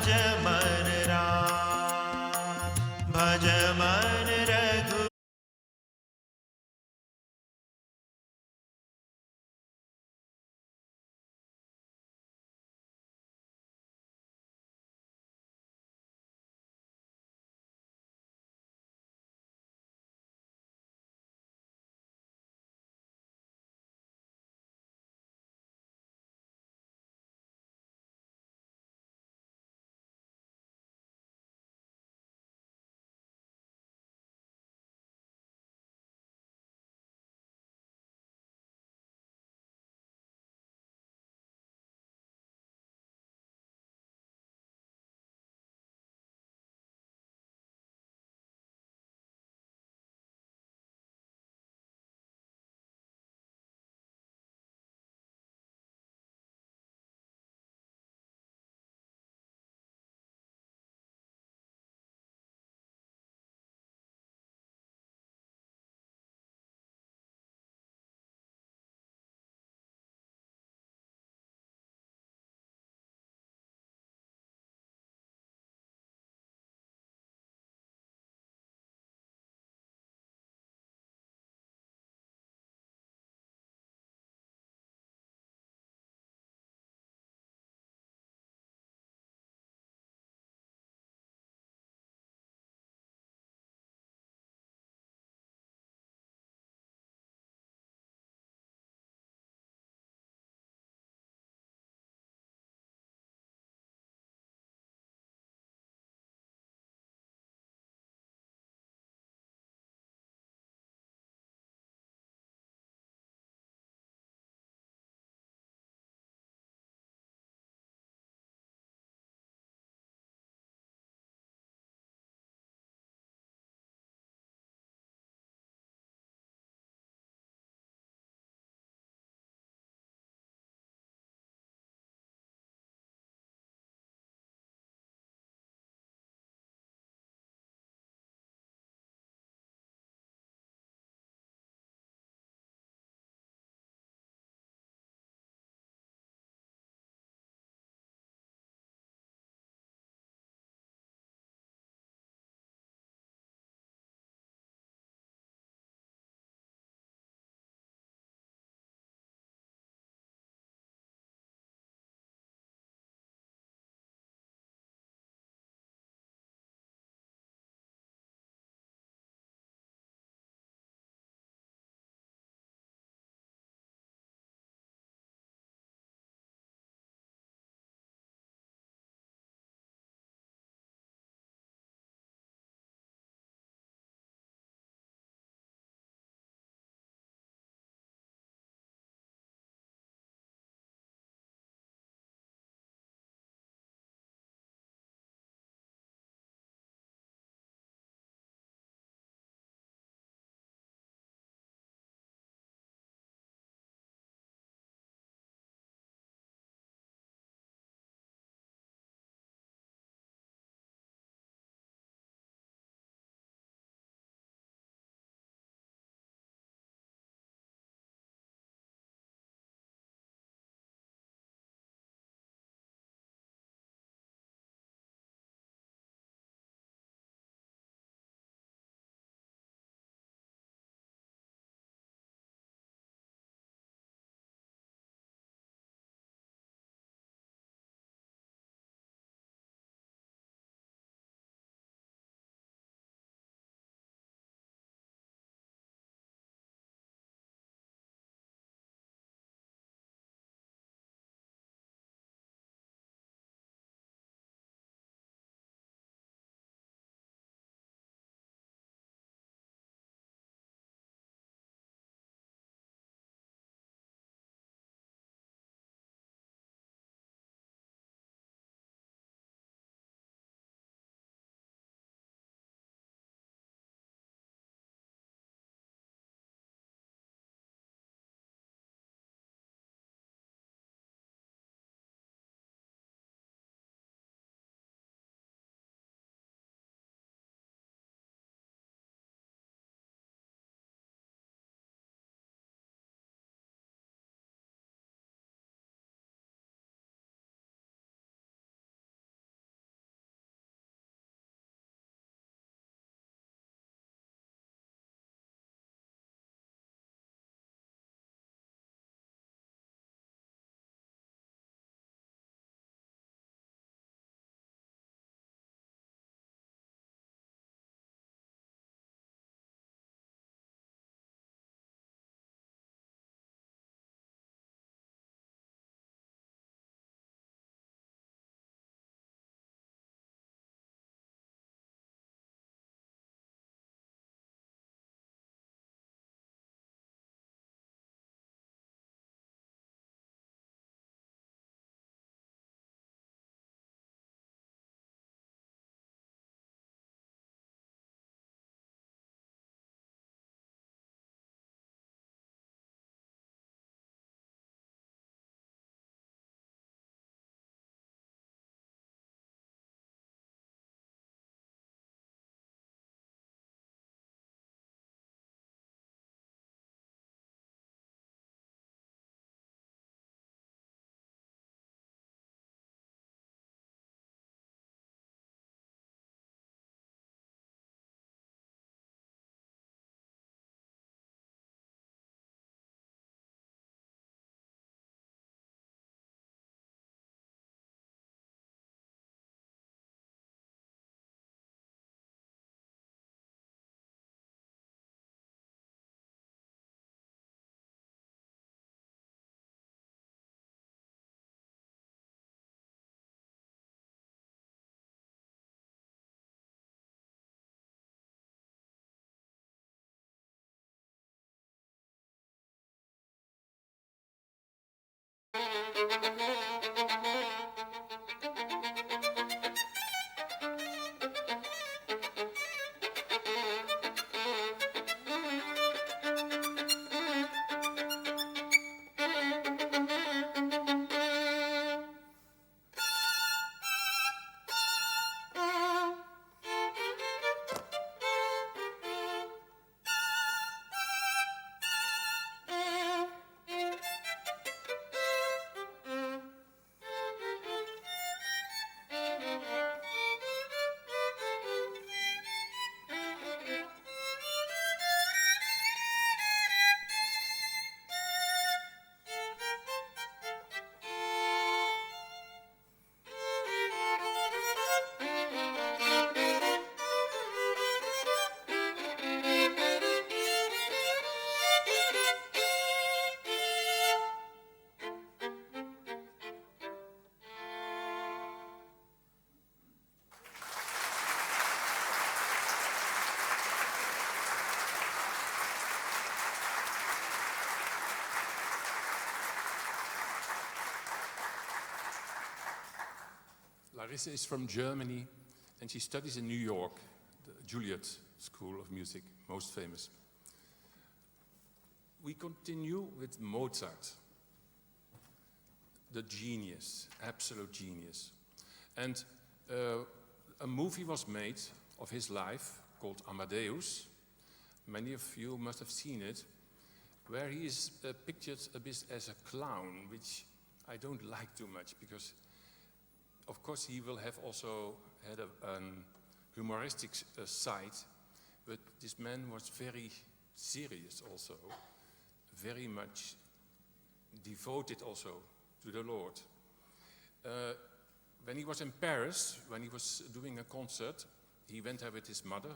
भज मन राम, भज मन Raghu. Larissa is from Germany and she studies in New York, the Juilliard School of Music, most famous. We continue with Mozart, the genius, absolute genius. And a movie was made of his life called Amadeus. Many of you must have seen it, where he is pictured a bit as a clown, which I don't like too much because of course he will have also had a humoristic side, but this man was very serious also, very much devoted also to the Lord. When he was in Paris, when he was doing a concert, he went there with his mother.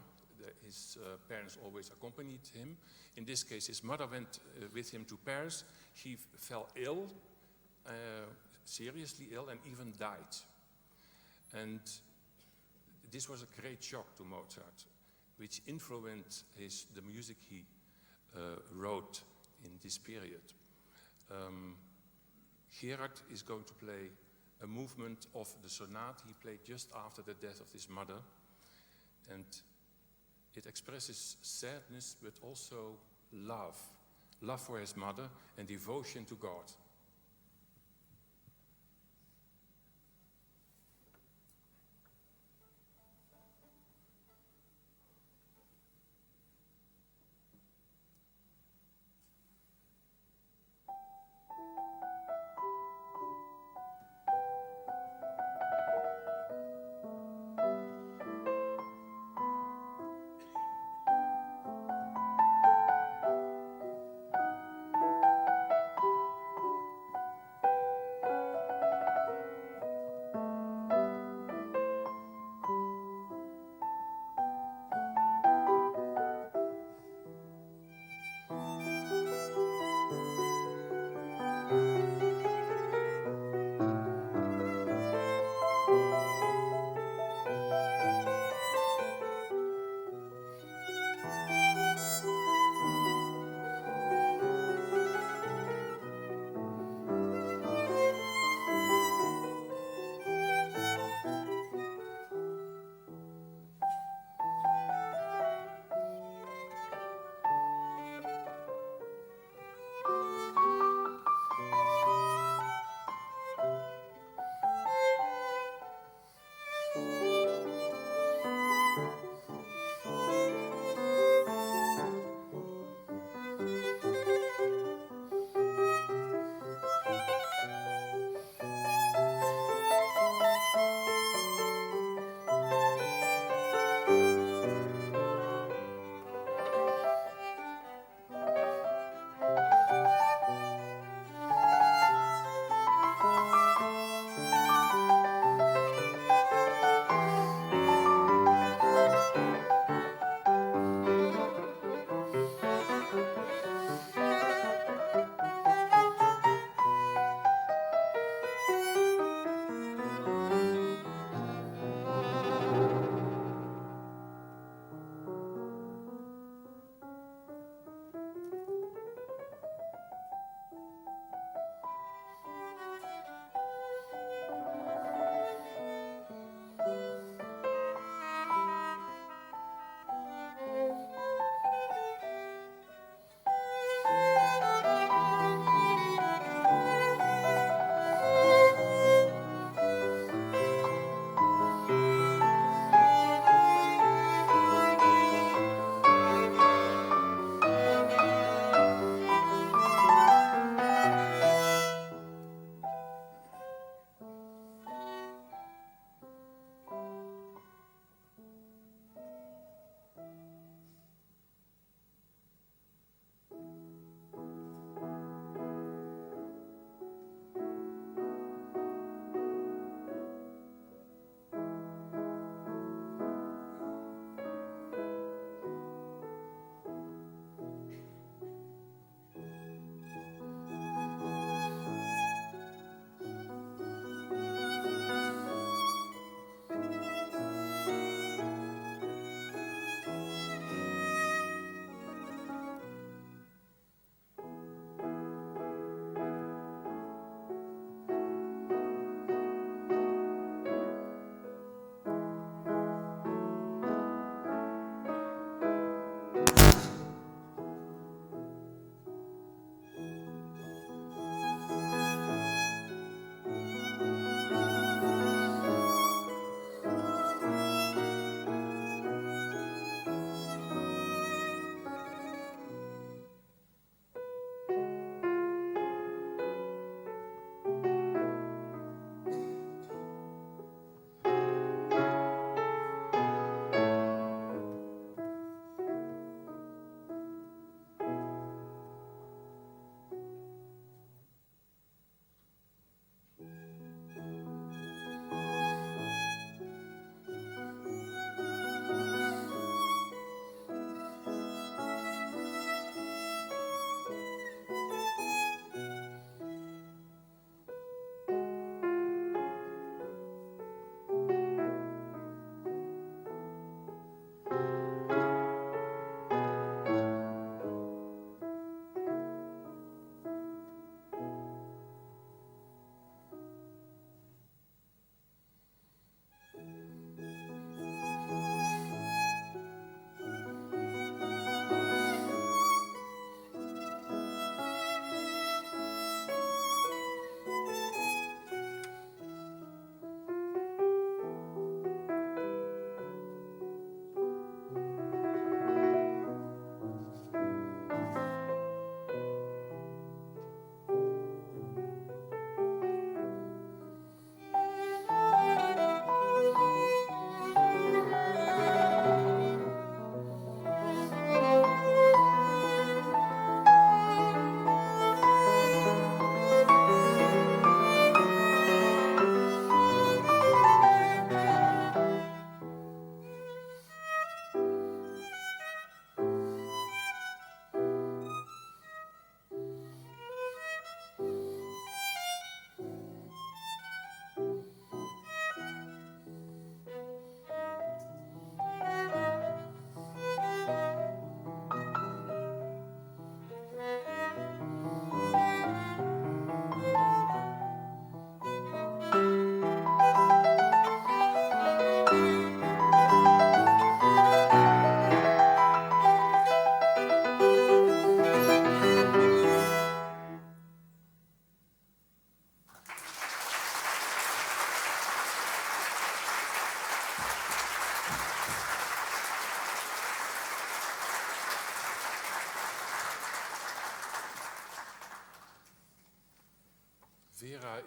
His parents always accompanied him. In this case, his mother went with him to Paris. She fell ill, seriously ill, and even died. And this was a great shock to Mozart, which influenced the music he wrote in this period. Gerard is going to play a movement of the sonate he played just after the death of his mother. And it expresses sadness, but also love. Love for his mother and devotion to God.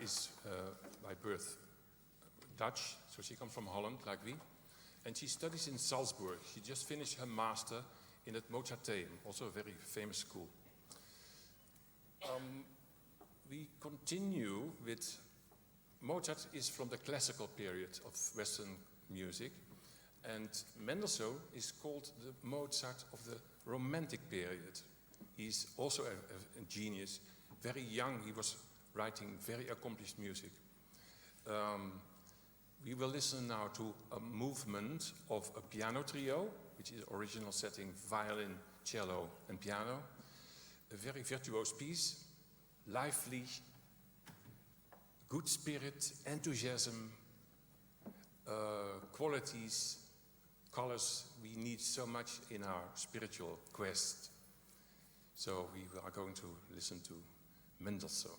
is by birth Dutch, so she comes from Holland, like we. And she studies in Salzburg. She just finished her master in the Mozarteum, also a very famous school. We continue with Mozart is from the classical period of Western music, and Mendelssohn is called the Mozart of the Romantic period. He's also a genius. Very young, he was writing very accomplished music. We will listen now to a movement of a piano trio, which is original setting, violin, cello, and piano. A very virtuose piece, lively, good spirit, enthusiasm, qualities, colors we need so much in our spiritual quest. So we are going to listen to Mendelssohn.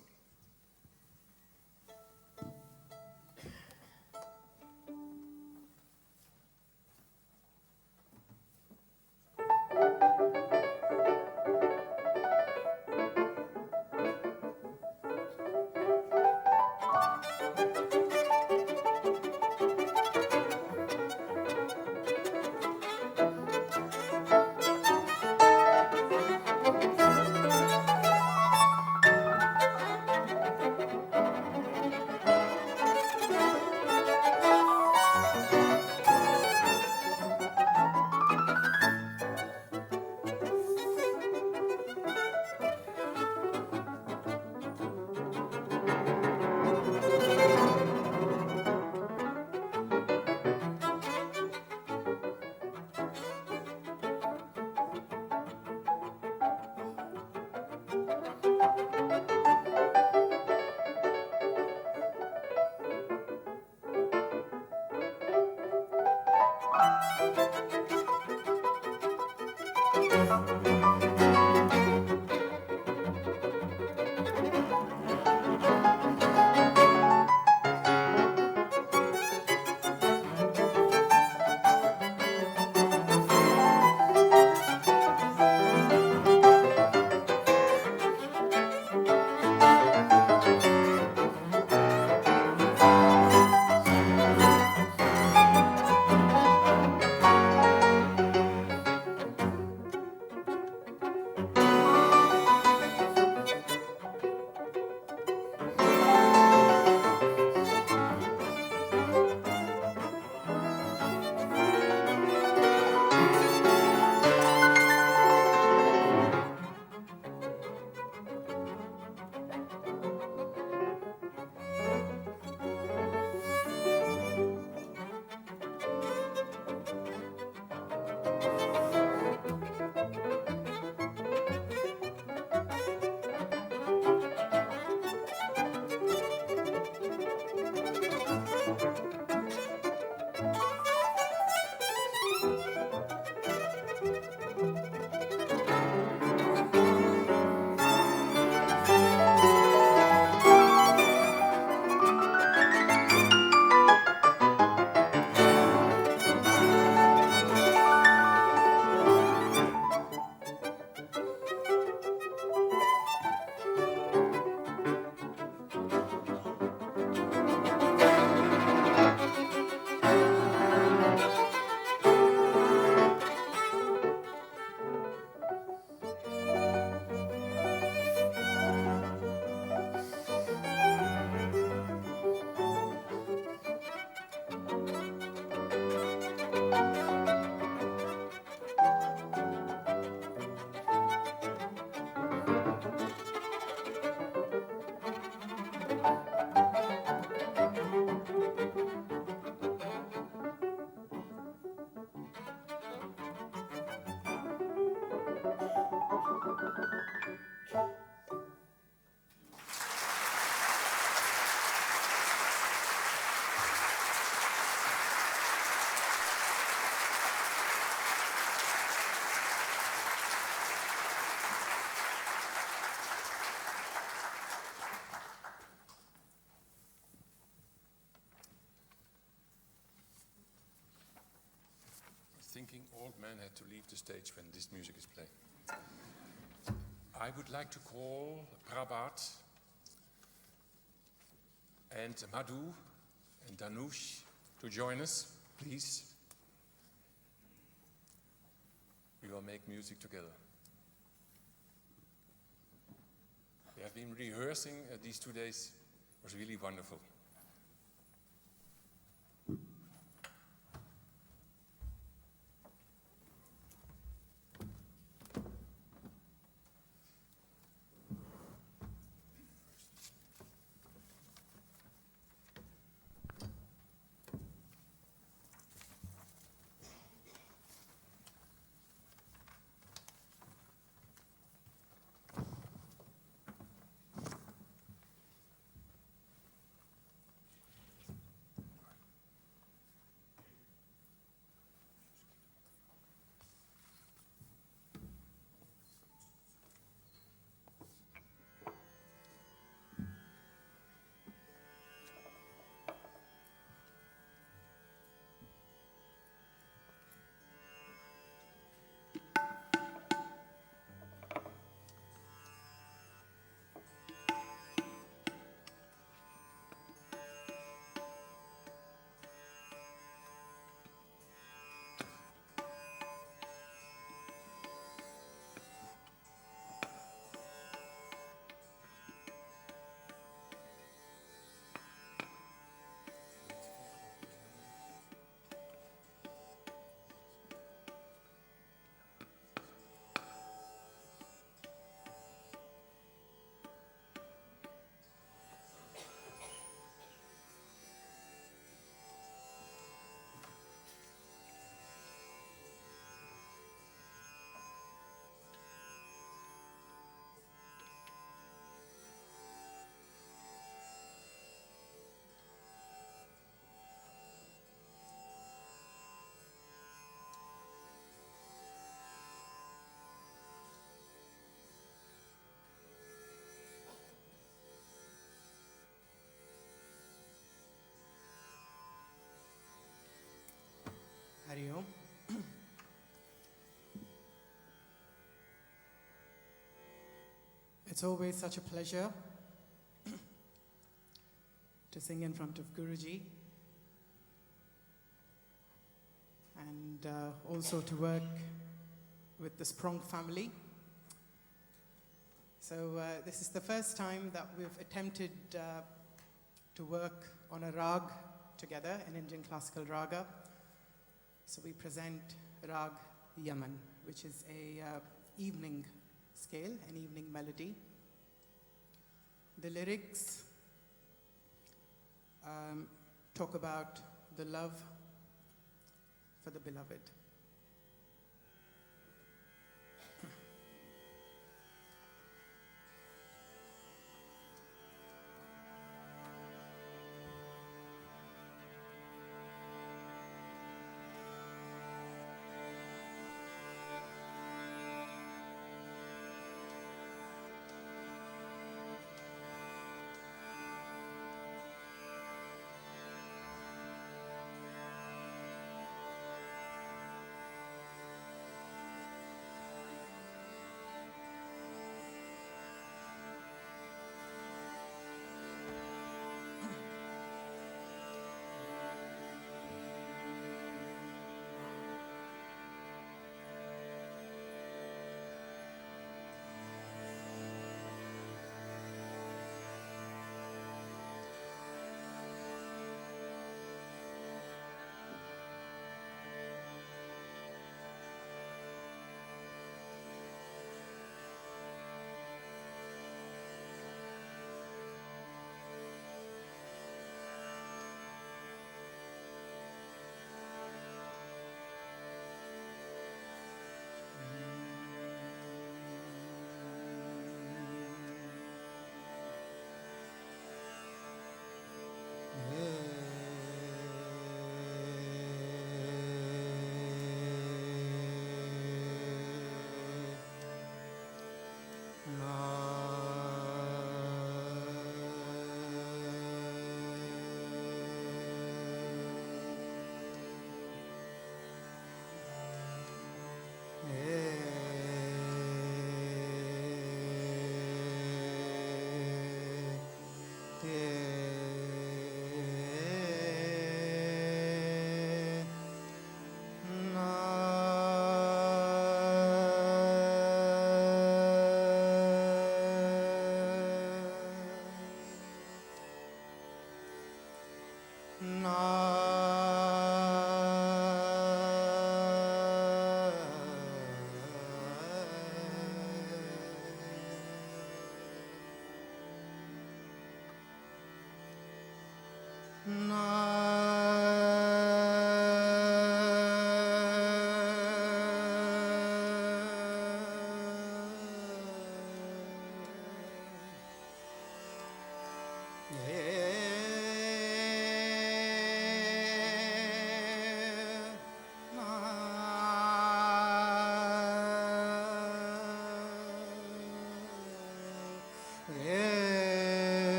Thinking old men had to leave the stage when this music is playing. I would like to call Prabhat and Madhu and Danush to join us, please. We will make music together. We have been rehearsing these 2 days. It was really wonderful. Hari Om. It's always such a pleasure to sing in front of Guruji and also to work with the Sprong family. So this is the first time that we've attempted to work on a rag together, an Indian classical raga. So we present Rag Yaman, which is a evening scale, an evening melody. The lyrics talk about the love for the beloved.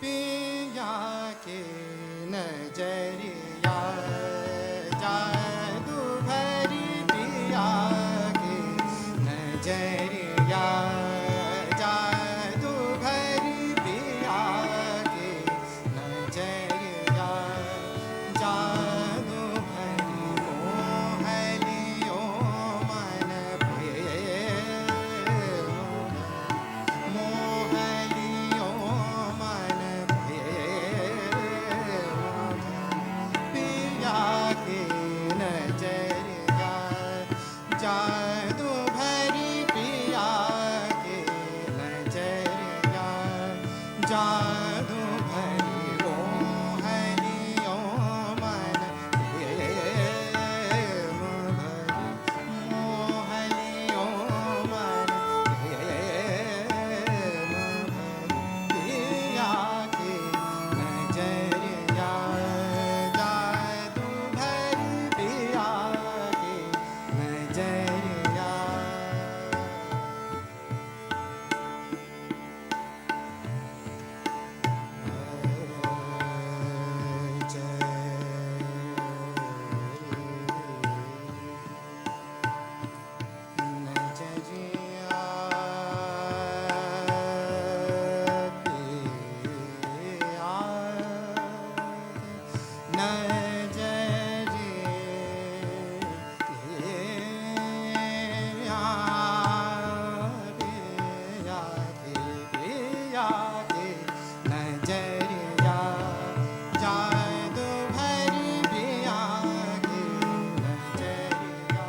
पिया के नजरिया जादू भरी पिया के नजरिया जादू भरी पिया के नजरिया जादू भरी मोहलियो मन पे मोहलियो मन पे पिया के नजरिया जादू भरी पिया के नजरिया जादू भरी मोहलियो मन पे मोहलियो मन पे पिया के नजरिया जादू भरी पिया के नजरिया जादू भरी पिया के नजरिया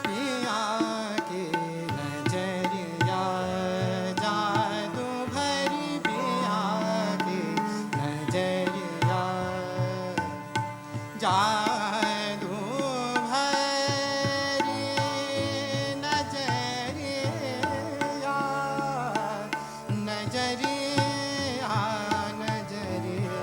पिया के नजरिया जादू भरी पिया के नजरिया जादू भरी नजरिया नजरिया नजरिया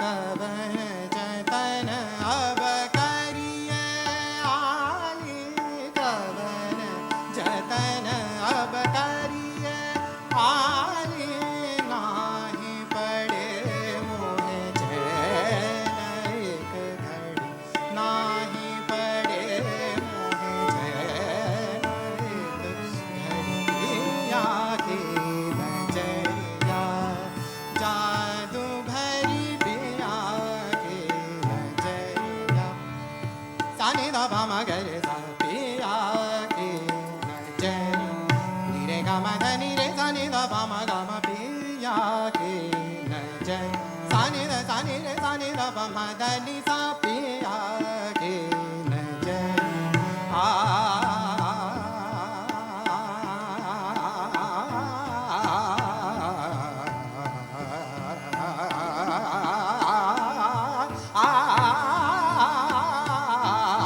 कवन जतन अब करिए आली कवन जतन अब करिए आली नाही पड़े मोहे चैन एक घड़ी नाही पड़े मोहे चैन एक घड़ी पिया के नजरिया जादू भरी पिया के नजरिया सानी दा पा मा गा रे सा पिया के नजरिया नी रे गा मा धा नी रे सानी दा पा मा गा मा पिया के नजरिया सानी दा पा मा धा नी सा पिया के नजरिया पिया के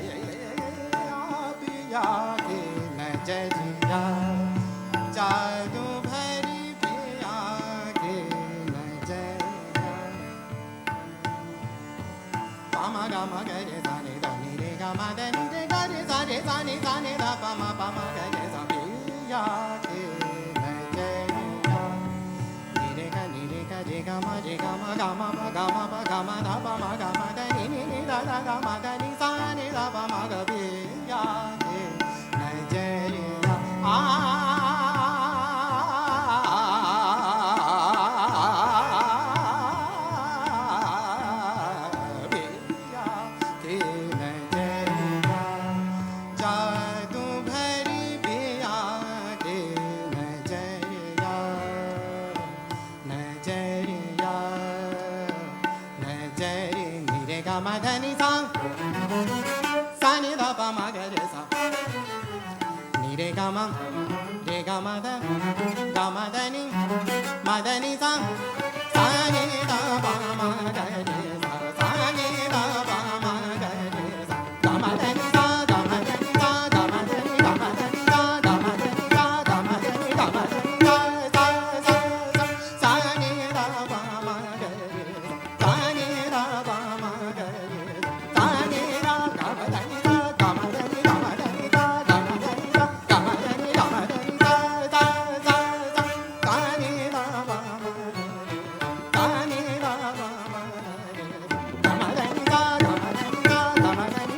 नजरिया पिया के नजरिया जादू भरी पिया के नजरिया पामा गा मा गा रे सा रे दा नी रे गा मा दा नी रे गा रे सा नी दा पा मा गा रे सा पिया के नजरिया नी रे गा रे गा मा गा मा गा मा गा मा धा पा मा गा मा दा नी दा गा मा दा नी सा नी दा पा मा गा पिया के नजरिया ma re ga ma da ni ma da ni sa sa ni da ba ma ga re sa ni da ba ma ga re sa ga ma da ni sa ga ma da ni sa ga ma da ni ga ma da ni sa ga ma da ni sa ga ma da ni ga ma da ni sa sa ni da ba ma ga re sa ni da ba ma ga re sa ni da ga ma da ni sa ga ma da ni ga ma da ni sa ga ma da ni sa ga ma da ni ga ma da ni sa sa sa ni da ba ma ga re sa ni da ba ma ga re ga ma da ni sa ga ma da ni sa ga ma da ni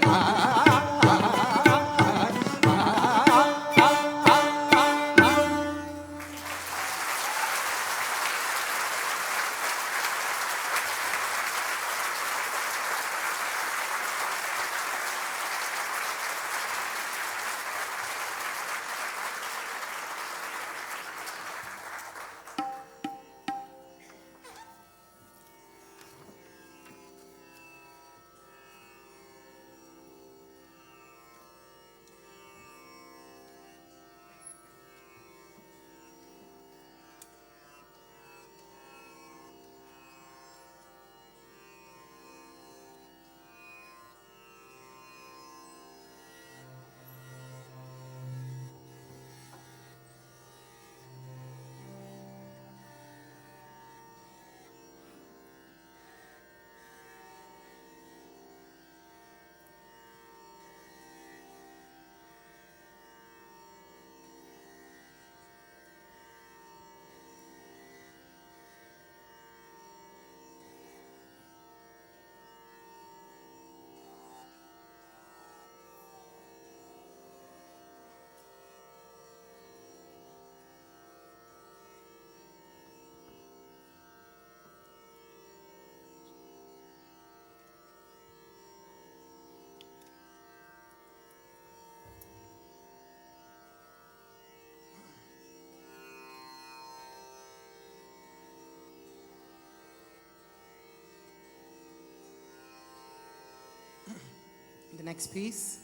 The next piece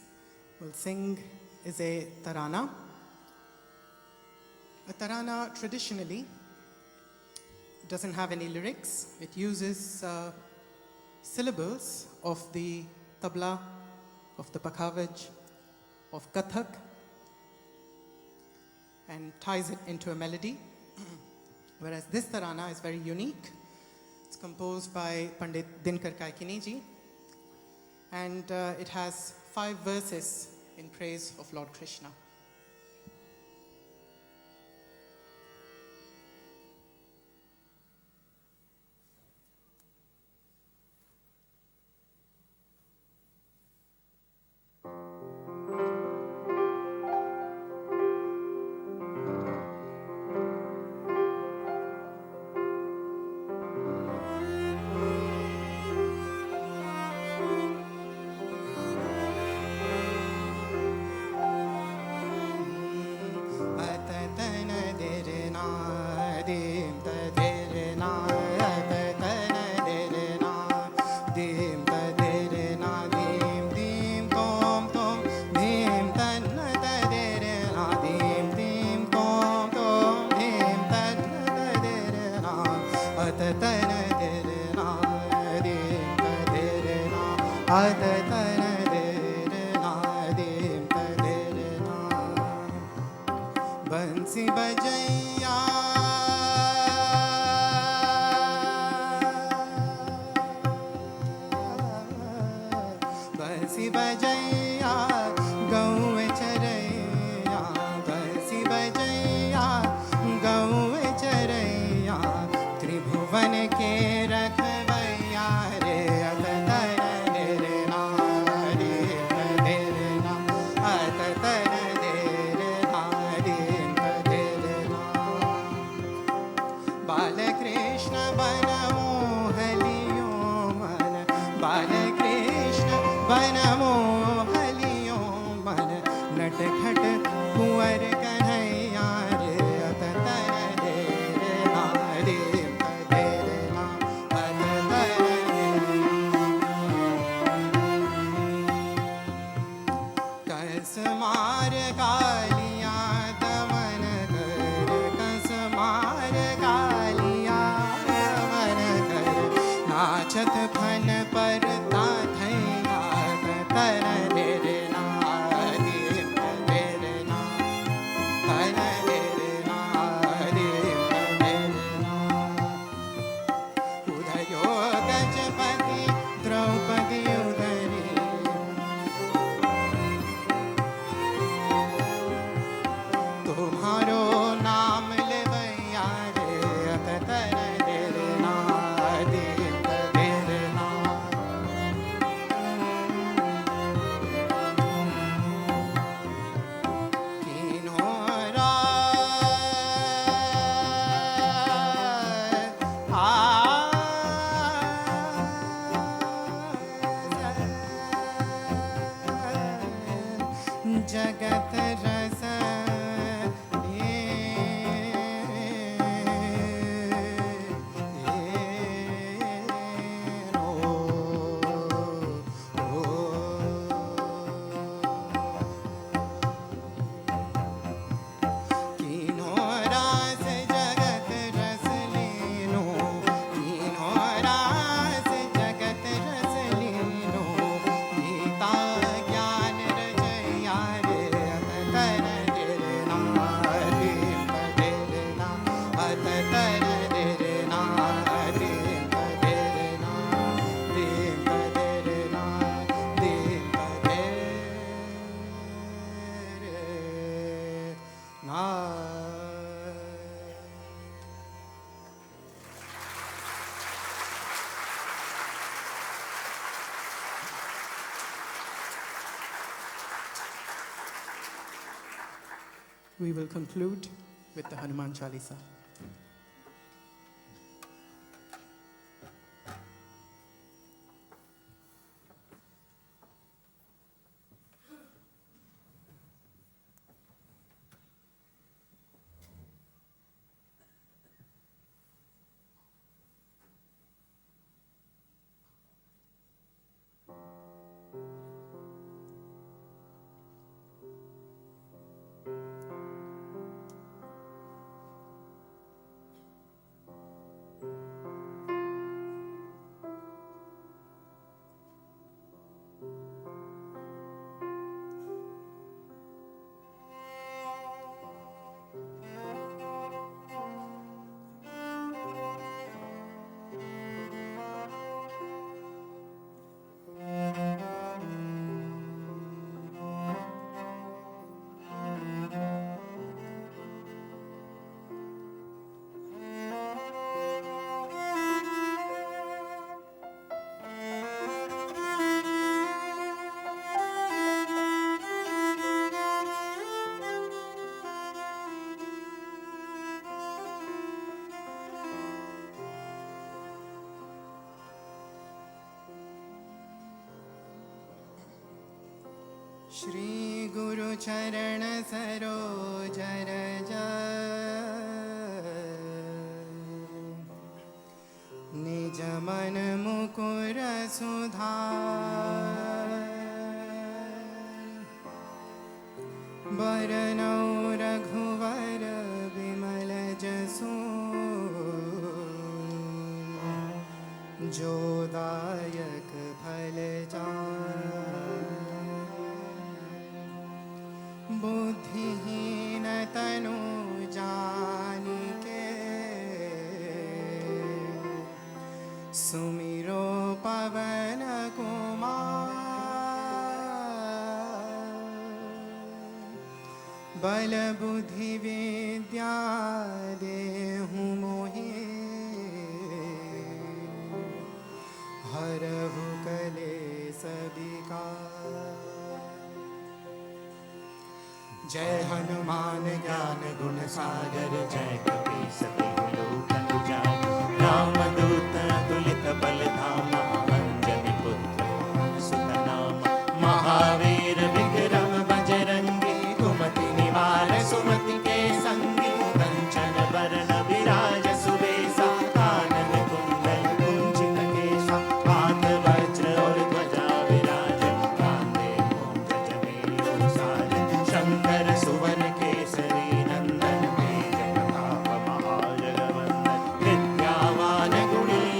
we'll sing is a tarana. A tarana traditionally doesn't have any lyrics. It uses syllables of the tabla, of the pakhavaj, of kathak, and ties it into a melody. Whereas this tarana is very unique. It's composed by Pandit Dinkar Kaikini ji, and it has 5 verses in praise of Lord Krishna. बंसी बजैया बंसी बजैया गौए चरैया बंसी बजैया गौए चरैया त्रिभुवन के रखवैया रे खट कुंवर कन्हैया रे अत तर दे रे नारी दे रे ना अत तर कस मार कालिया जगत रस We will conclude with the Hanuman Chalisa. Shri गुरु चरण सरोज रज निज मन मुकुर सुधार बरनौ रघुवर विमल जसु जो दायक फल बुद्धिहीन तनु जानिके सुमिरो पवन कुमार बल बुद्धि विद्या देहु मोहि हरहु कलेस विकार। जय हनुमान ज्ञान गुण सागर जय कपीस तिहु लोक उजागर रामदूत अतुलित बल धामा अंजनी पुत्र सुत नामा महावीर विक्रम बजरंगी कुमति निवार सुमति के संगी कंचन बरन विराज सुबेसा कानन कुंडल कुंचित केसा हाथ वज्र और ध्वजा विराज कांधे मूंज जनेऊ साज शंकर सुवन केसरी नंदन तेज प्रताप महाजगवंदन विद्यावान गुणी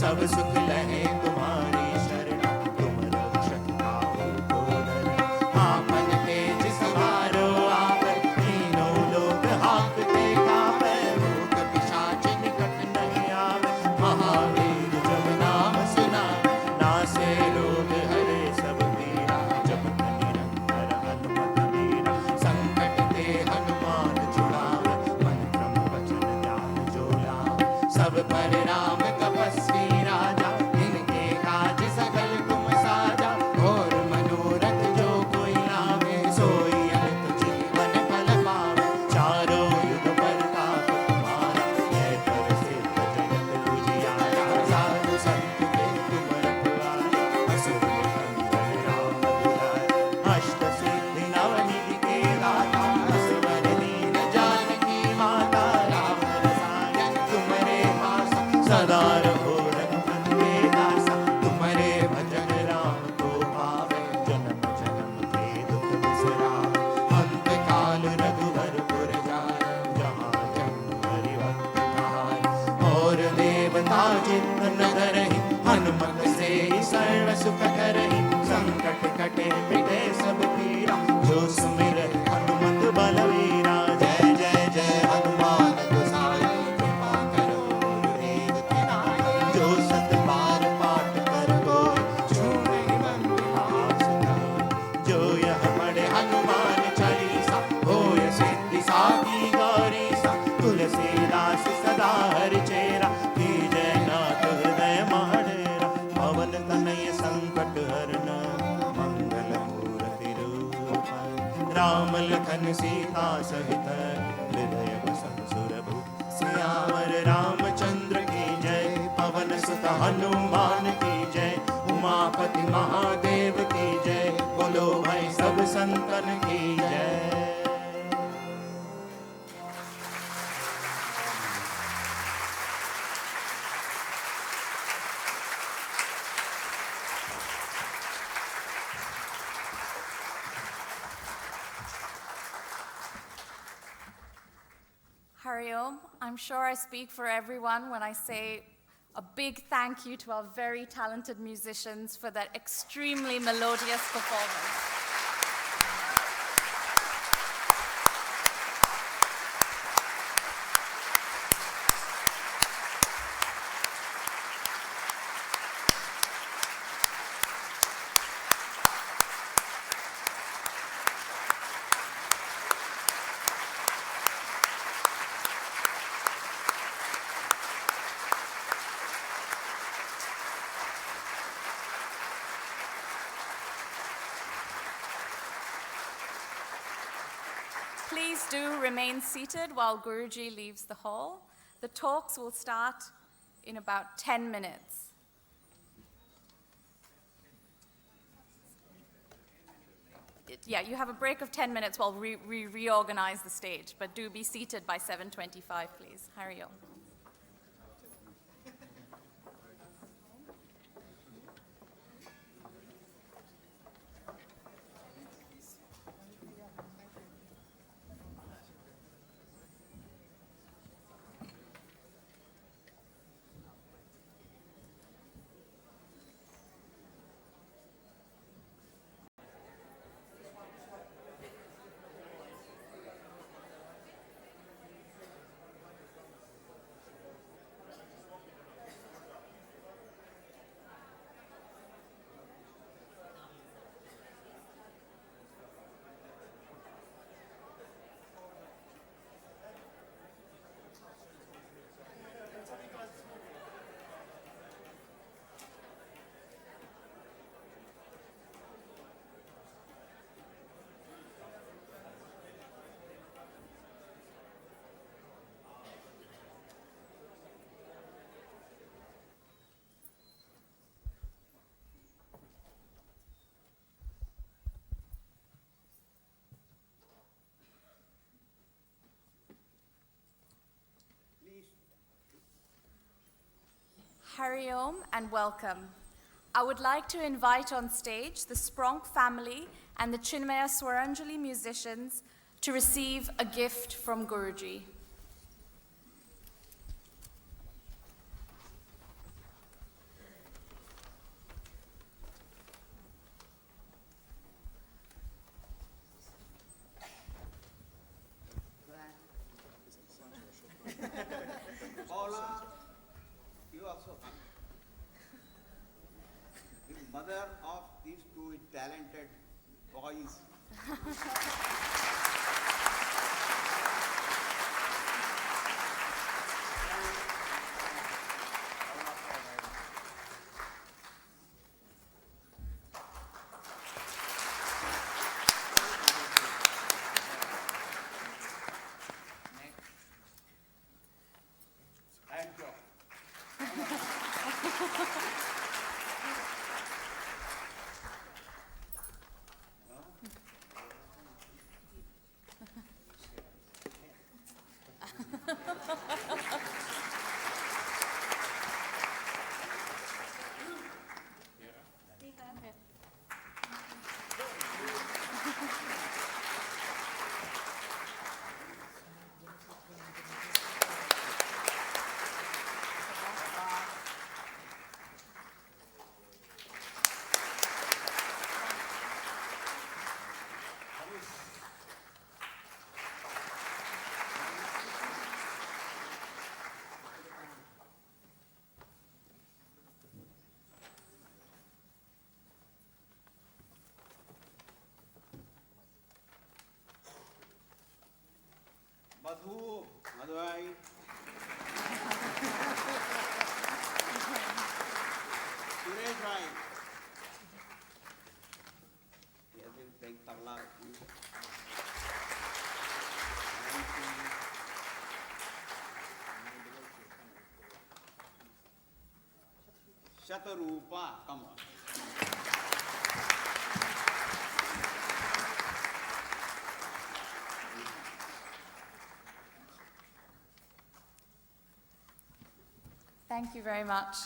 सब सुख लहे तुम्हारी शरणा, तुम रक्षक काहू को डरना। आपन तेज सवारो आपै, तीनों लोक हाँकते कापै, भूत पिशाच निकट नहीं आवे, महावीर जब नाम सुनावे, नासे रोग हरे सब पीरा, जपत निरंतर हनुमत वीरा। संकट ते हनुमान छुड़ावे, मन क्रम वचन ध्यान जो लावे, सब पर राम तपस्वी राजा, इनके काज सकल तुम साजा। और मनोरथ जो कोई लावे, सोई अमित जीवन फल पावे, चारों युग परताप तुम्हारा, है प्रसिद्ध जगत उजियारा। साधु संत के तुम रखवारे, असुर निकंदन राम दुलारे, अष्ट सिद्धि नवनिधि के दाता, असवर दीन जानकी माता। राम रसायन तुम्हारे पासा, सदा रहो रघुपति के दासा। तुम्हारे भजन राम को भावे, जन्म जन्म के दुख बिसरावे। अंत काल रघुवर पुर जाय, जहाँ जन्म हरि भक्त कहाय। और देवता चित्त न धरहि, हनुमत से ही सर्व सुख करहि। संकट कटे मिटे सब पीरा, जो सुमिरै हनुमत बलवीरा। जय जय जय हनुमान गोसाई, कृपा करो गुरुदेव की नाई। जो सत बार पाठ कर कोई, छूटे बंद पाप सुनाई। जो यह पढ़े हनुमान चालीसा, होय सिद्धि साखी गौरीसा। तुलसीदास सदा हरिचेरा, कीजय नाथ हृदय महडेरा। पवन तनय संकट हरना, मंगल मूर्ति रूप। राम लखन सीता सहित, हृदय बसहु सुरभु। सियावर रामचंद्र की जय, पवन सुत हनुमान की जय। उमापति महादेव की जय, बोलो भाई सब संतन की जय। Hari Om. I'm sure I speak for everyone when I say a big thank you to our very talented musicians for that extremely melodious performance. Please do remain seated while Guruji leaves the hall. The talks will start in about 10 minutes. Yeah, you have a break of 10 minutes while we reorganize the stage, but do be seated by 7:25, please. Hari Om. Hari Om and welcome. I would like to invite on stage the Spronk family and the Chinmaya Swaranjali musicians to receive a gift from Guruji. also come. The mother of these two talented boys. And Joe. Madhu, Madhuvai. Suresh bhai. He has been playing tabla. Shatarupa, come on. Thank you very much.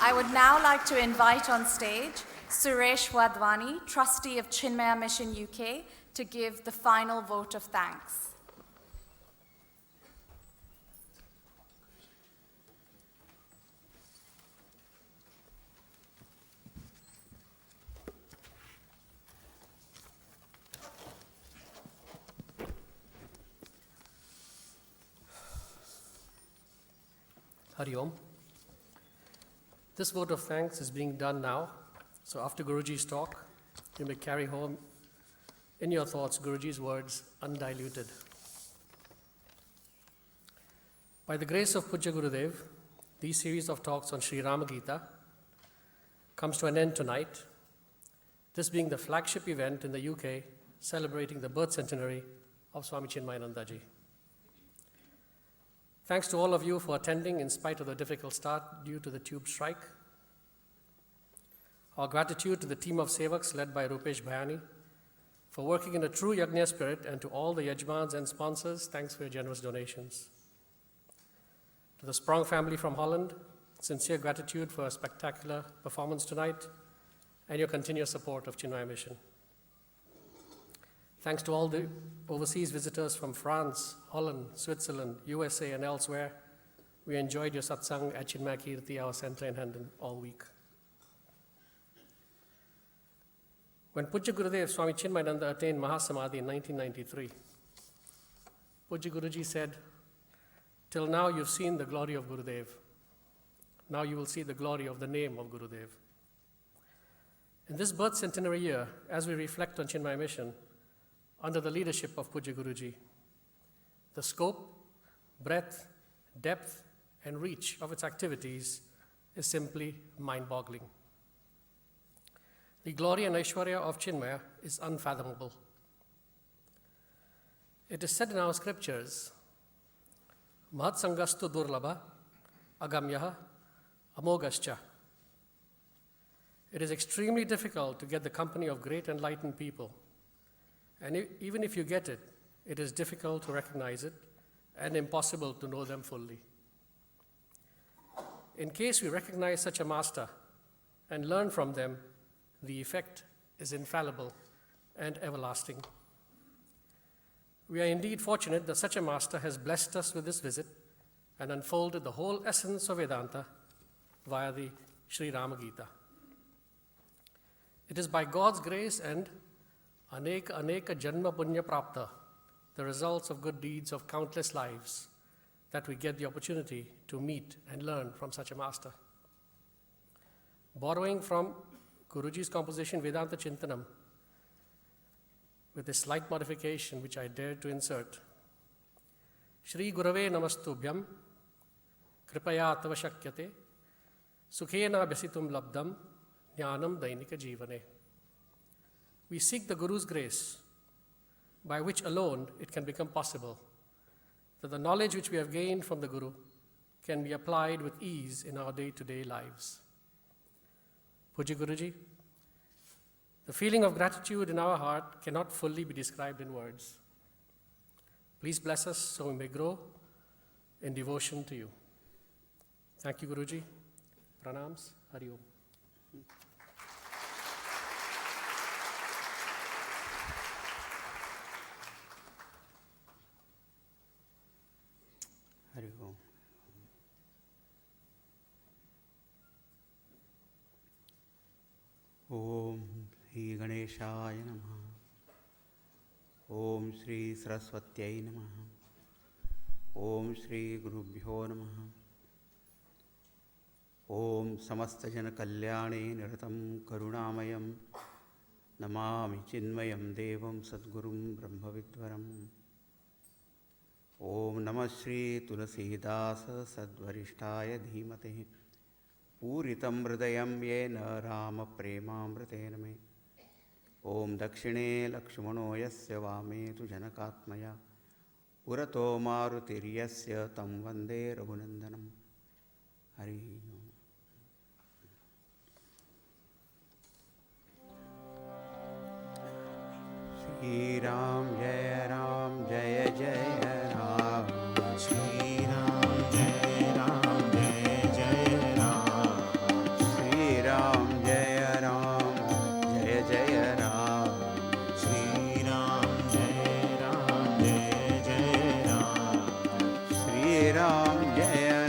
I would now like to invite on stage Suresh Wadhwani, trustee of Chinmaya Mission UK, to give the final vote of thanks. Hari Om. This vote of thanks is being done now, so after Guruji's talk, you may carry home in your thoughts Guruji's words undiluted. By the grace of Pujya Gurudev, this series of talks on Sri Rama Gita comes to an end tonight, this being the flagship event in the UK celebrating the birth centenary of Swami Chinmayanandaji. Thanks to all of you for attending in spite of the difficult start due to the tube strike. Our gratitude to the team of Sevaks led by Rupesh Bhayani for working in a true Yajna spirit, and to all the Yajmans and sponsors, thanks for your generous donations. To the Sprong family from Holland, sincere gratitude for a spectacular performance tonight and your continuous support of Chinmaya Mission. Thanks to all the overseas visitors from France, Holland, Switzerland, USA, and elsewhere. We enjoyed your satsang at Chinmaya Kirti, our center in Hendon, all week. When Pujya Gurudev Swami Chinmayananda attained Mahasamadhi in 1993, Pujya Guruji said, "Till now you've seen the glory of Gurudev. Now you will see the glory of the name of Gurudev." In this birth centenary year, as we reflect on Chinmaya Mission, under the leadership of Pujya Guruji, the scope, breadth, depth, and reach of its activities is simply mind-boggling. The glory and Aishwarya of Chinmaya is unfathomable. It is said in our scriptures, Mahat Sangastu Durlabha, Agamyaha, Amogascha. It is extremely difficult to get the company of great enlightened people. And even if you get it, it is difficult to recognize it and impossible to know them fully. In case we recognize such a master and learn from them, the effect is infallible and everlasting. We are indeed fortunate that such a master has blessed us with this visit and unfolded the whole essence of Vedanta via the Sri Rama Gita. It is by God's grace and Aneka Janma Punya Prapta, the results of good deeds of countless lives, that we get the opportunity to meet and learn from such a master. Borrowing from Guruji's composition Vedanta Chintanam, with a slight modification which I dare to insert. Shri Gurave Namastubhyam, Kripaya Tava Shakyate, Sukhena Bhyasitum Labdam, Jnanam Dainika Jivane. We seek the Guru's grace, by which alone it can become possible that the knowledge which we have gained from the Guru can be applied with ease in our day-to-day lives. Puji Guruji, the feeling of gratitude in our heart cannot fully be described in words. Please bless us so we may grow in devotion to you. Thank you, Guruji. Pranams. Hari Om. Hari Om. Om Shri Ganeshaya Namaha. Om Shri Saraswatyai Namaha. Om Shri Gurubhyo Namaha. Om Samasta Jana Kalyane Niratam Karunamayam Namami Chinmayam Devam Sadgurum Brahmavidvaram. Om Namah Shri Tulasidas Sadvarishtaya Dhimate Puritam Hridayam Yena Rama Premamritena Me. Om Dakshine Lakshmano Yasya Vame Tu Janakatmaya Purato Marutiryasya Tam Vande Raghunandanam. Hari Om. Shri Ram Jaya Jaya Ram. Shri Ram Jai Ram Jai Jai Ram. Shri Ram Jaya Jaya Ram. Shri Ram Jai Ram Jai Jai Ram. Shri Ram Jaya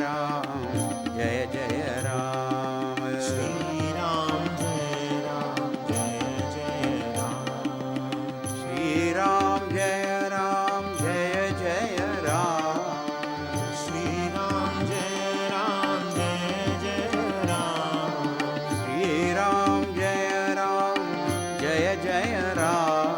Jaya Ram. Shri Ram Jai Ram Jai Jai Ram. Shri Ram Jaya Jaya Ram. Shri Ram Jai Ram Jai Jai Ram. Shri Ram Jaya Jaya Ram. Shri Ram Jai Ram Jai Jai Ram. Shri Ram Jaya Jaya Ram.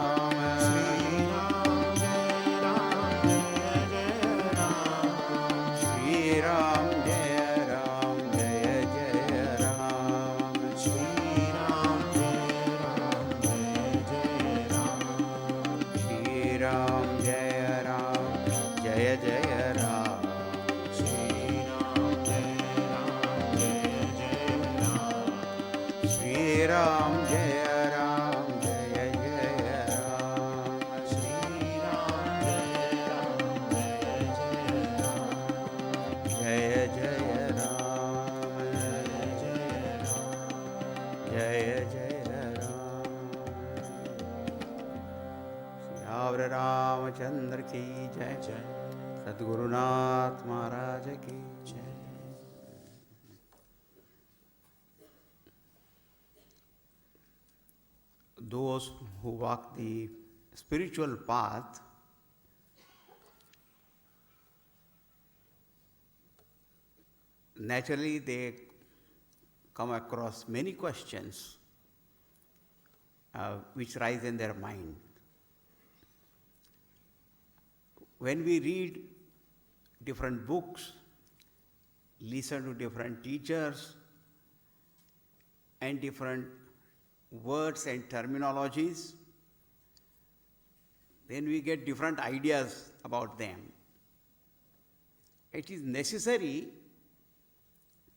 Shri Ram Jai Ram Jai Jai Ram. Shri Ram Jaya Jaya Ram. Shri Ram Jai Ram Jai Jai Ram. Shri Ram Jaya Jaya Ram. Shri Ram Jai Ram Jai Jai Ram. Jaya Jaya Ram. Jaya Jaya Ram. Shri Ramachandra ki jai. Sadgurunath Maharaj ki jai. Those who walk the spiritual path naturally they come across many questions which rise in their mind. When we read different books, listen to different teachers and different words and terminologies, then we get different ideas about them. It is necessary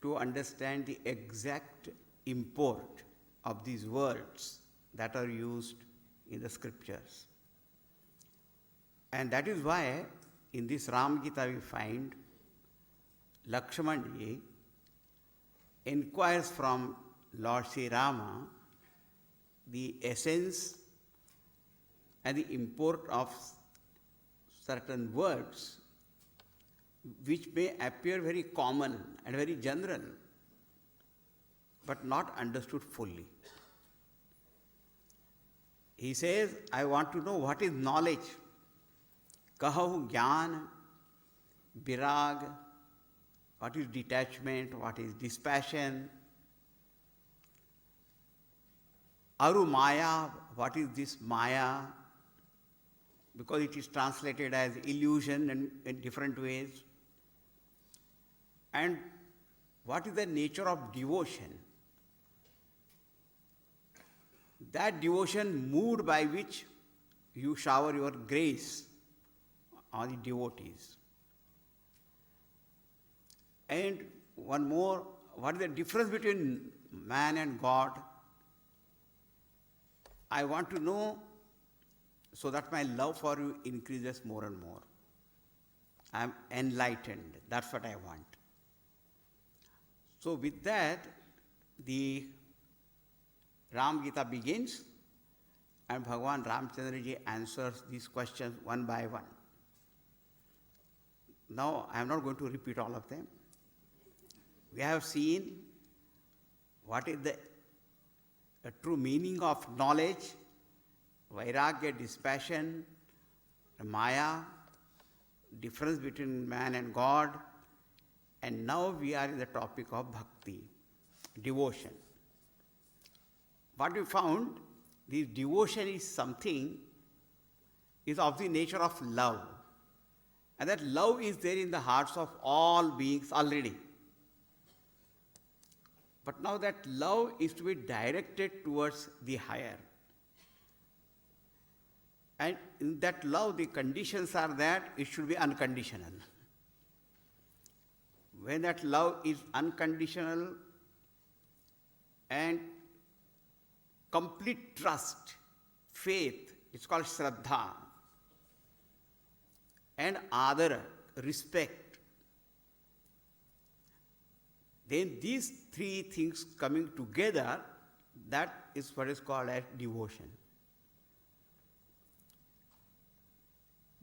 to understand the exact import of these words that are used in the scriptures. And that is why in this Ram Gita we find Lakshmanji inquires from Lord Sri Rama the essence and the import of certain words which may appear very common and very general, but not understood fully. He says, I want to know what is knowledge. Kahahu Jnana. virag, what is detachment, what is dispassion. Aru maya, what is this maya? Because it is translated as illusion in different ways. And what is the nature of devotion? That devotion mood by which you shower your grace on the devotees. And one more, what is the difference between man and God? I want to know so that my love for you increases more and more. I am enlightened. That's what I want. So with that, the Ram Gita begins, and Bhagavan Ramchandraji answers these questions one by one. Now, I am not going to repeat all of them. We have seen what is the true meaning of knowledge, vairagya, dispassion, maya, difference between man and God, and now we are in the topic of bhakti, devotion. What we found, this devotion is something, is of the nature of love. And that love is there in the hearts of all beings already. But now that love is to be directed towards the higher. And in that love, the conditions are that it should be unconditional. When that love is unconditional and complete trust, faith, it's called Shraddha, and Adara, respect, then these three things coming together, that is what is called as devotion.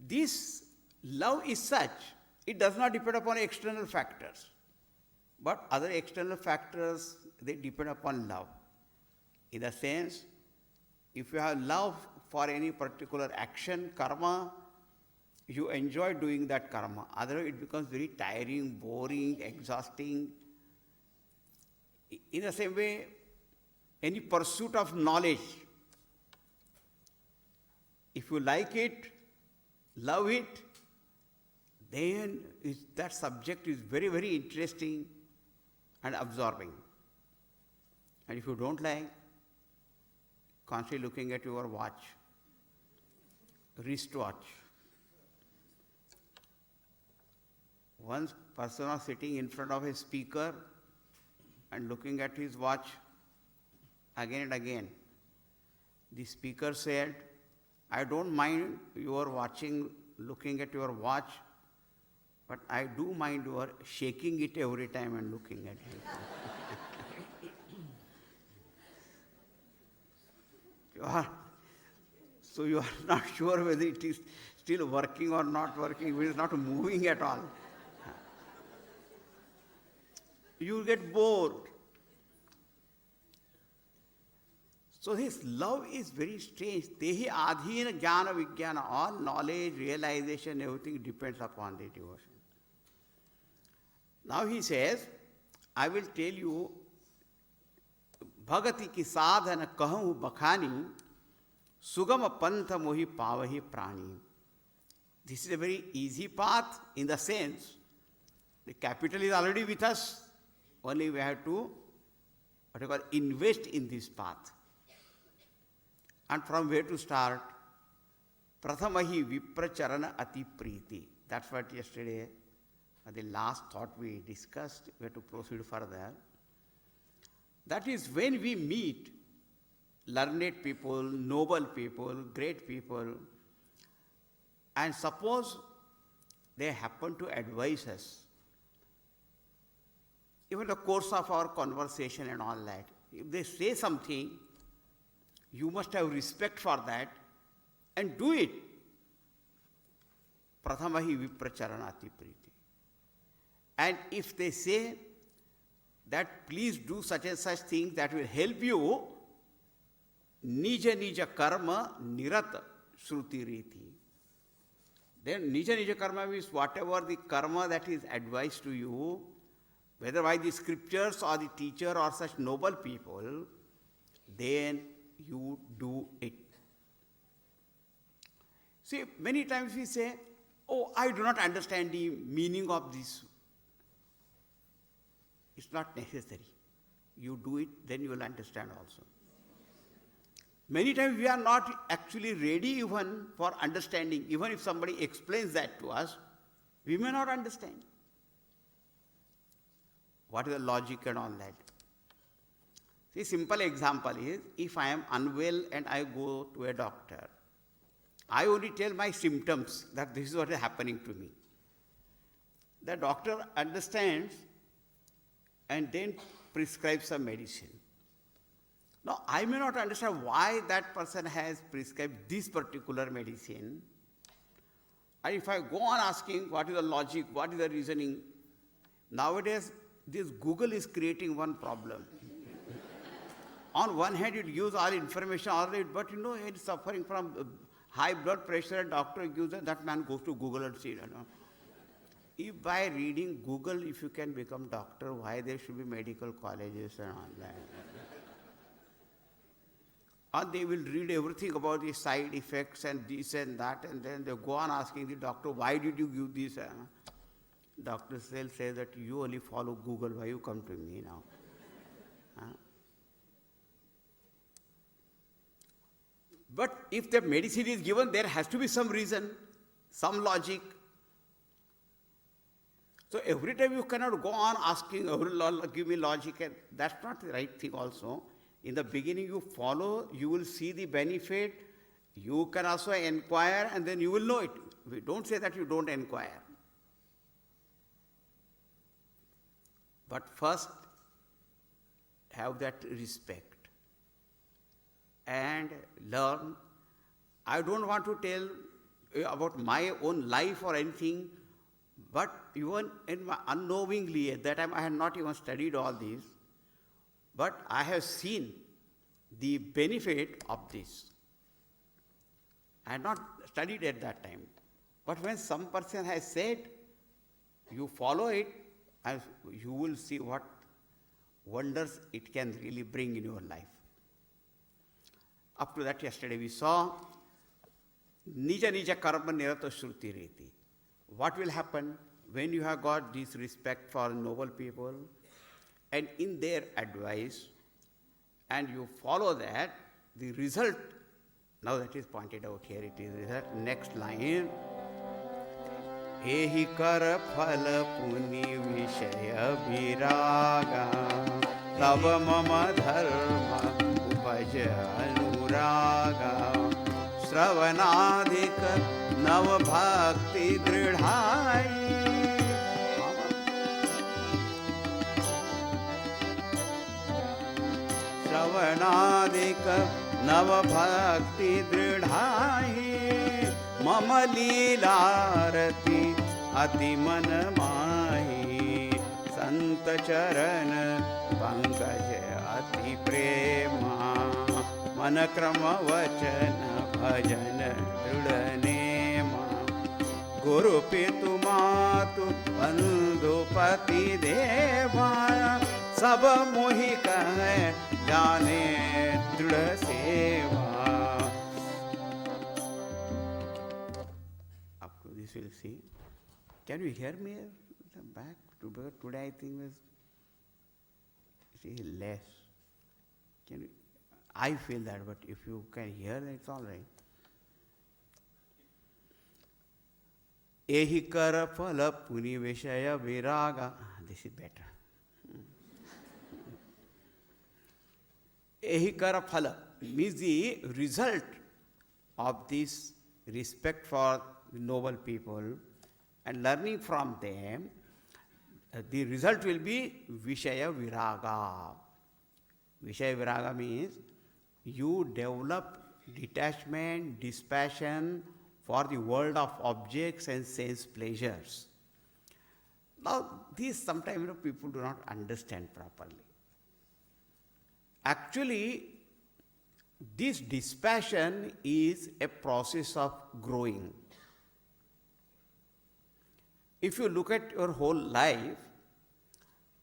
This love is such, it does not depend upon external factors, but other external factors, they depend upon love. In the sense, if you have love for any particular action, karma, you enjoy doing that karma. Otherwise, it becomes very tiring, boring, exhausting. In the same way, any pursuit of knowledge, if you like it, love it, then that subject is very, very interesting and absorbing. And if you don't like, constantly looking at your watch, wristwatch. One person was sitting in front of a speaker and looking at his watch again and again. The speaker said, I don't mind your watching, looking at your watch, but I do mind your shaking it every time and looking at it. So you are not sure whether it is still working or not working, it is not moving at all. You will get bored. So his love is very strange. Tehi adhina jnana vijnana, all knowledge, realization, everything depends upon the devotion. Now he says, I will tell you, Bhagati ki sadhana kahu bakhani, sugama pantha mohi pavahi prani. This is a very easy path in the sense, the capital is already with us, only we have to invest in this path. And from where to start? Prathamahi vipracharana ati priti. That's what yesterday, the last thought we discussed, we have to proceed further. That is when we meet learned people, noble people, great people, and suppose they happen to advise us, even the course of our conversation and all that, if they say something, you must have respect for that and do it. Prathamahi vipracharanati priti. And if they say that please do such and such thing that will help you, nija nija karma nirata shruti riti. Then Nija Nija karma means whatever the karma that is advised to you, whether by the scriptures or the teacher or such noble people, then you do it. See, many times we say, oh, I do not understand the meaning of this. It's not necessary. You do it, then you will understand also. Many times we are not actually ready even for understanding. Even if somebody explains that to us, we may not understand. What is the logic and all that? See, simple example is, if I am unwell and I go to a doctor, I only tell my symptoms that this is what is happening to me. The doctor understands and then prescribes some medicine. Now, I may not understand why that person has prescribed this particular medicine. And if I go on asking what is the logic, what is the reasoning, nowadays this Google is creating one problem. On one hand, it gives all information, all right, but it is suffering from high blood pressure, and doctor gives it, that man goes to Google and see. If by reading Google, if you can become doctor, why there should be medical colleges and all that? And they will read everything about the side effects and this and that, and then they go on asking the doctor, why did you give this? Doctor will say that you only follow Google, why you come to me now? But if the medicine is given, there has to be some reason, some logic. So every time you cannot go on asking, oh, give me logic, and that's not the right thing also. In the beginning you follow, you will see the benefit, you can also inquire, and then you will know it. We don't say that you don't inquire. But first, have that respect and learn. I don't want to tell about my own life or anything, but even in my unknowingly, at that time I had not even studied all this, but I have seen the benefit of this. I had not studied at that time. But when some person has said, you follow it, and you will see what wonders it can really bring in your life. Up to that, yesterday we saw Nija Nija Karma Nirata Shruti Reti. What will happen when you have got this respect for noble people and in their advice, and you follow that, the result, now that is pointed out here, it is result. Next line. Ehi kar phala puni vishaya viraga tava mama dharma upaja anuraga Shravanadika nav bhakti dridhai. Shravanadika nav bhakti dridhai mama leelarati ati man mahi sant charan pankaj ati prema man krama vachana bhajan dridhanema guru pitu matu bandhu pati deva sab mohi kahe jane dridha seva. We'll see. Can you hear me back? Today I think was less. Can you? I feel that, but if you can hear, it's all right. Ehi kara phala puni vishaya viraga. This is better. Ehi kara phala means the result of this respect for noble people and learning from them, the result will be Vishaya Viraga. Vishaya Viraga means you develop detachment, dispassion for the world of objects and sense pleasures. Now, these sometimes people do not understand properly. Actually, this dispassion is a process of growing. if you look at your whole life,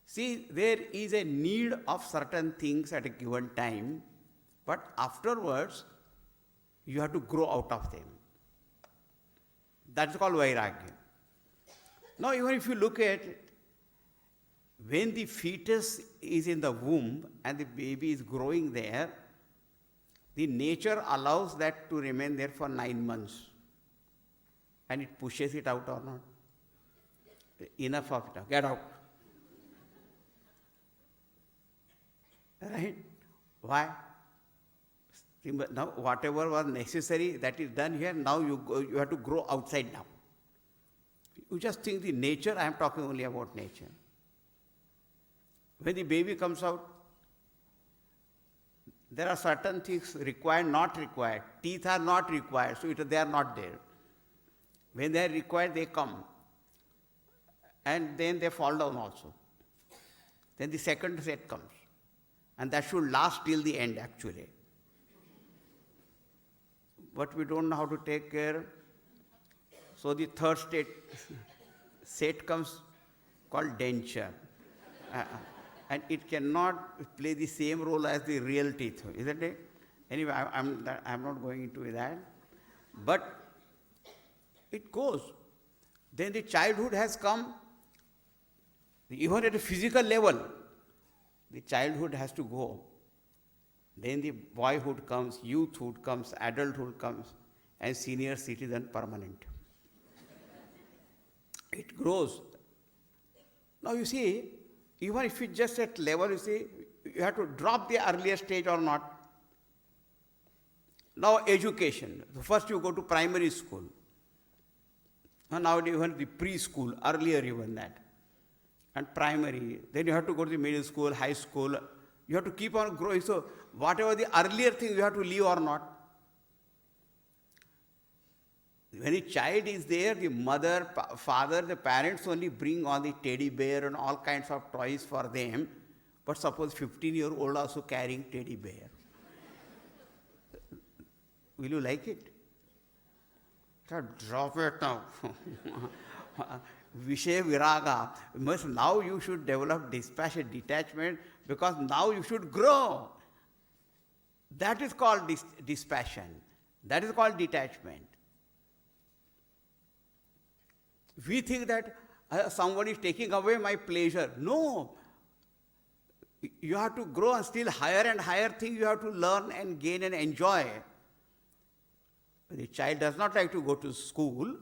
see, there is a need of certain things at a given time, but afterwards, you have to grow out of them. That's called vairagya. Now, even if you look at when the fetus is in the womb and the baby is growing there, the nature allows that to remain there for 9 months. And it pushes it out or not. Enough of it, get out. Right? Why? Now, whatever was necessary, that is done here. Now you have to grow outside now. You just think the nature, I am talking only about nature. When the baby comes out, there are certain things required, not required. Teeth are not required, so they are not there. When they are required, they come. And then they fall down also. Then the second set comes. And that should last till the end, actually. But we don't know how to take care. So the third set comes called denture. And it cannot play the same role as the real teeth, isn't it? Anyway, I'm not going into that. But it goes. Then the childhood has come. Even at a physical level, the childhood has to go. Then the boyhood comes, youthhood comes, adulthood comes, and senior citizen permanent. It grows. Now you see, even if it's just at level, you see, you have to drop the earlier stage or not. Now education. First you go to primary school. And now even the preschool, earlier even that. And primary. Then you have to go to the middle school, high school. You have to keep on growing. So whatever the earlier thing you have to leave or not. When a child is there, the mother, father, the parents only bring all the teddy bear and all kinds of toys for them. But suppose 15-year-old also carrying teddy bear. Will you like it? Drop it now. Vishaya viraga. Now you should develop dispassion, detachment, because now you should grow. That is called dispassion. That is called detachment. We think that somebody is taking away my pleasure. No. You have to grow, and still higher and higher things you have to learn and gain and enjoy. The child does not like to go to school,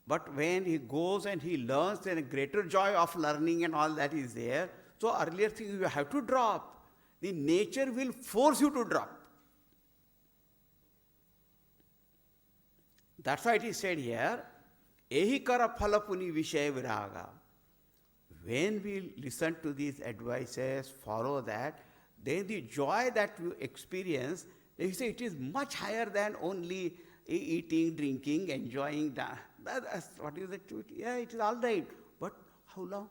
but when he goes and he learns, then a greater joy of learning and all that is there. So earlier things you have to drop. The nature will force you to drop. That's why it is said here, ehi kara phala puni vishaya viraga. When we listen to these advices, follow that, then the joy that you experience, you say it is much higher than only eating, drinking, enjoying. That's what is the truth? Yeah, it is all right. But how long?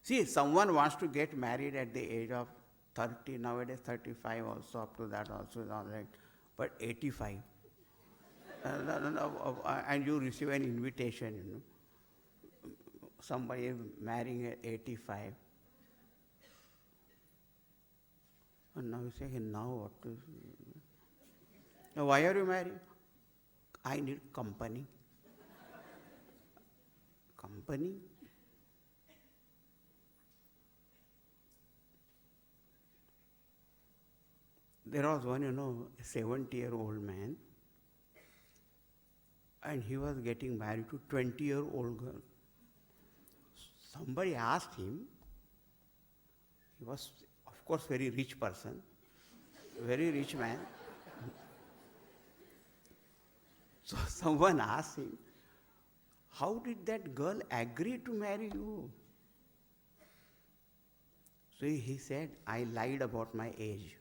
See, someone wants to get married at the age of 30, nowadays 35 also, up to that also is all right. But 85. And you receive an invitation, you know. Somebody is marrying at 85. And now you say, now what to... Now why are you married? I need company. Company? There was one, a 70-year-old man, and he was getting married to a 20-year-old girl. Somebody asked him, he was, of course, very rich person, very rich man. So someone asked him, how did that girl agree to marry you? So he said, I lied about my age.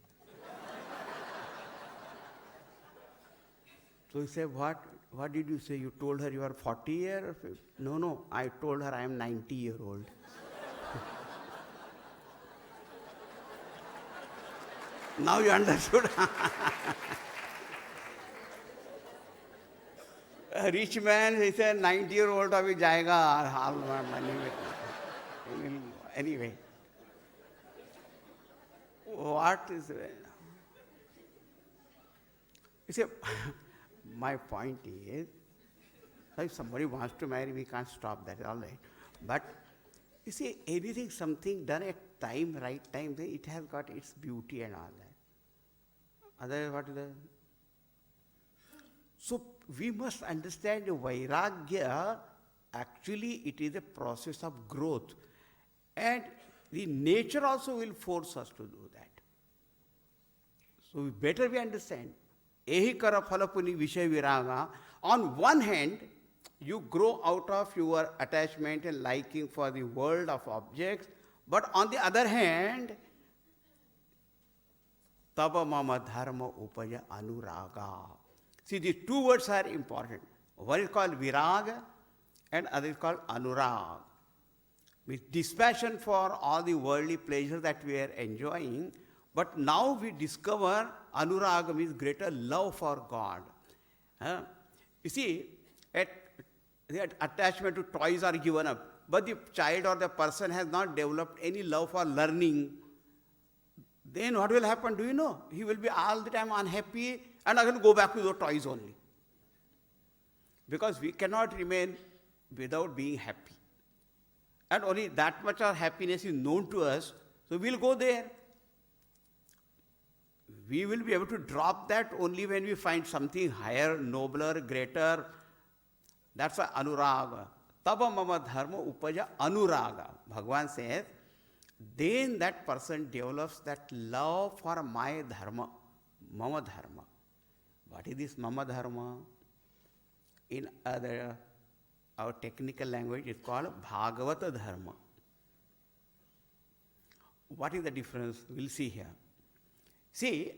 So he said, what did you say? You told her you are 40 years? No, I told her I am 90-year-old. Now you understood. A rich man, he said, 90-year-old abhi jayega, all my money with me. Anyway. What is it? You see, my point is, if somebody wants to marry, we can't stop that, all right. But you see, anything, something done at time, right time, it has got its beauty and all that. Otherwise, what is the... So we must understand Vairagya, actually it is a process of growth. And the nature also will force us to do that. So better we understand. Ehi kara phalapuni vishay viraga. On one hand, you grow out of your attachment and liking for the world of objects, but on the other hand, tava mama dharma upaya anuraga. See, these two words are important. One is called viraga and other is called anurag. With dispassion for all the worldly pleasures that we are enjoying, but now we discover anuraga means greater love for God. You see, the attachment to toys are given up, but the child or the person has not developed any love for learning. Then what will happen, do you know? He will be all the time unhappy and again go back to the toys only. Because we cannot remain without being happy. And only that much of happiness is known to us, so we'll go there. We will be able to drop that only when we find something higher, nobler, greater. That's why anuraga. Taba mama dharma upaja anuraga. Bhagavan says, then that person develops that love for my dharma, mama dharma. What is this mama dharma? In our technical language, it's called Bhagavata dharma. What is the difference? We'll see here. See,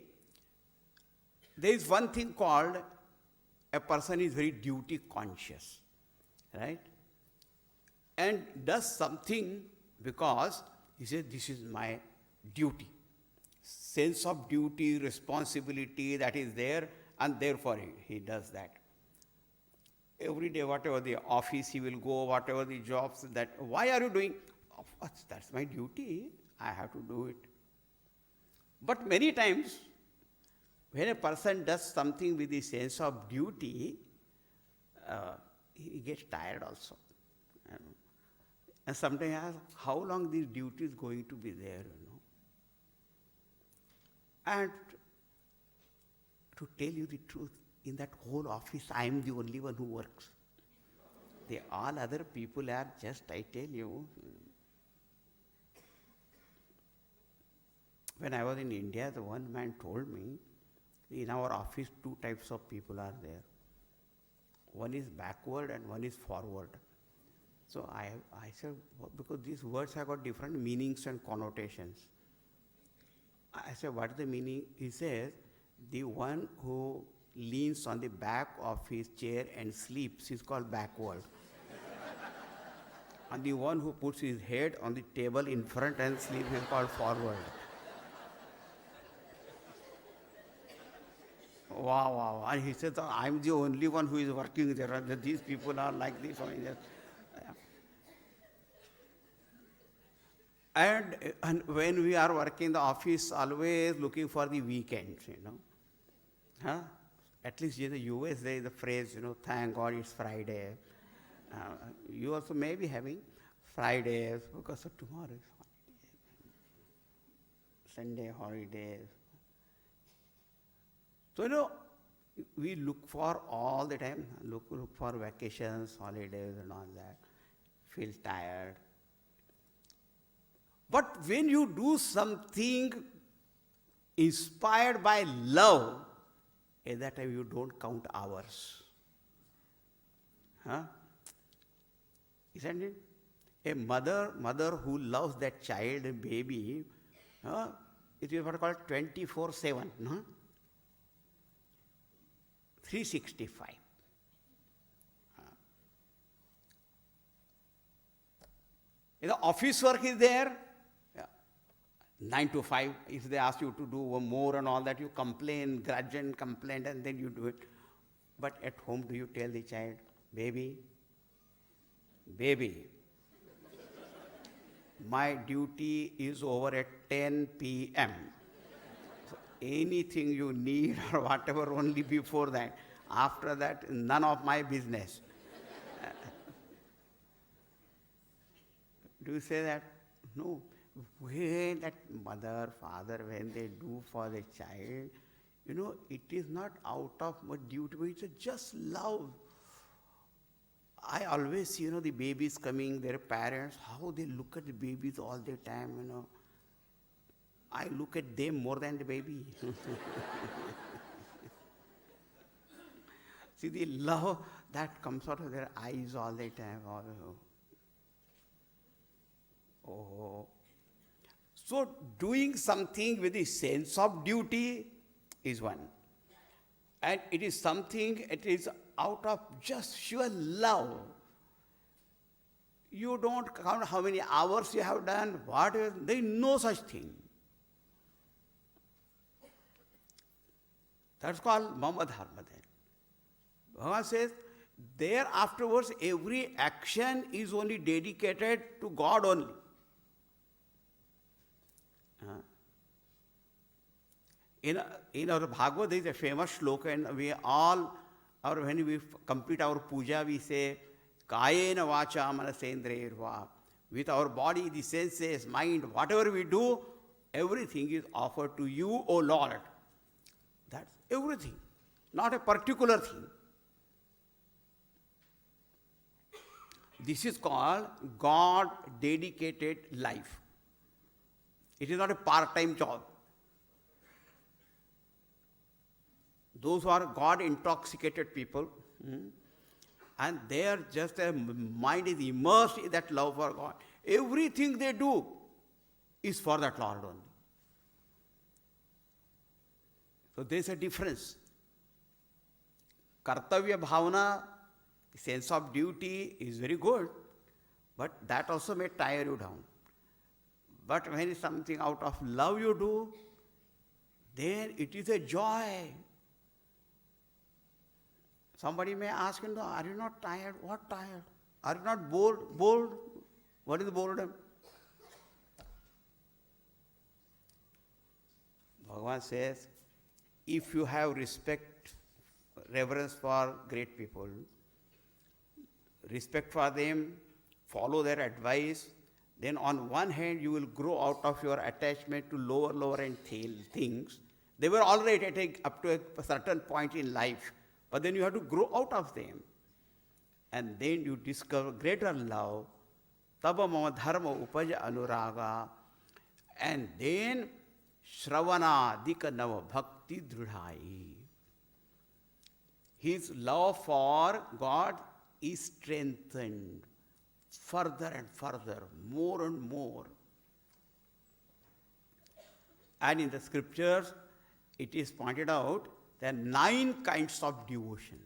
there is one thing called a person is very duty conscious, right? And does something because he says, this is my duty. Sense of duty, responsibility that is there, and therefore he does that. Every day, whatever the office he will go, whatever the jobs that, why are you doing? Of course, that's my duty. I have to do it. But many times, when a person does something with the sense of duty, he gets tired also. And sometimes asks, how long this duty is going to be there, And to tell you the truth, in that whole office, I am the only one who works. All other people are just, I tell you, when I was in India, the one man told me, in our office, two types of people are there. One is backward and one is forward. So I said, well, because these words have got different meanings and connotations. I said, what is the meaning? He says, the one who leans on the back of his chair and sleeps is called backward. And the one who puts his head on the table in front and sleeps is called forward. Wow. And he said, I'm the only one who is working there. These people are like this. And when we are working in the office, always looking for the weekends, At least in the US, there is a phrase, thank God it's Friday. You also may be having Fridays because of tomorrow is holiday. Sunday holidays. So, we look for all the time, look for vacations, holidays and all that, feel tired. But when you do something inspired by love, at that time you don't count hours. Isn't it? A mother who loves that child, a baby, it is what is called 24/7, 365. The office work is there, 9 to 5. If they ask you to do more and all that, you complain, grudge and complain, and then you do it. But at home, do you tell the child, baby, baby, my duty is over at 10 p.m. So anything you need or whatever, only before that. After that, none of my business. Do you say that? No. When that mother, father, when they do for the child, it is not out of duty, but it's just love. I always see, the babies coming, their parents, how they look at the babies all the time, I look at them more than the baby. See, the love that comes out of their eyes all the time. Oh. So doing something with the sense of duty is one. And it is something, it is out of just sheer love. You don't count how many hours you have done, there is no such thing. That's called Mama Dharma then. Bhagavan says, there afterwards every action is only dedicated to God only. In our Bhagavad, there is a famous shloka, and when we complete our puja, we say, Kayena vacha manasendrerva. With our body, the senses, mind, whatever we do, everything is offered to you, O Lord. That's everything, not a particular thing. This is called God-dedicated life. It is not a part-time job. Those who are God-intoxicated people, and their mind is immersed in that love for God. Everything they do is for that Lord only. So there is a difference. Kartavya bhavana, sense of duty is very good, but that also may tire you down. But when it's something out of love you do, then it is a joy. Somebody may ask, are you not tired? What tired? Are you not bored? Bored? What is boredom? Bhagavan says, if you have respect, reverence for great people, respect for them, follow their advice, then on one hand you will grow out of your attachment to lower end things. They were already up to a certain point in life, but then you have to grow out of them. And then you discover greater love, taba mama dharma upaja anuraga, and then shravana dika nava bhakti drudhai. His love for God is strengthened further and further, more and more. And in the scriptures, it is pointed out there are 9 kinds of devotion.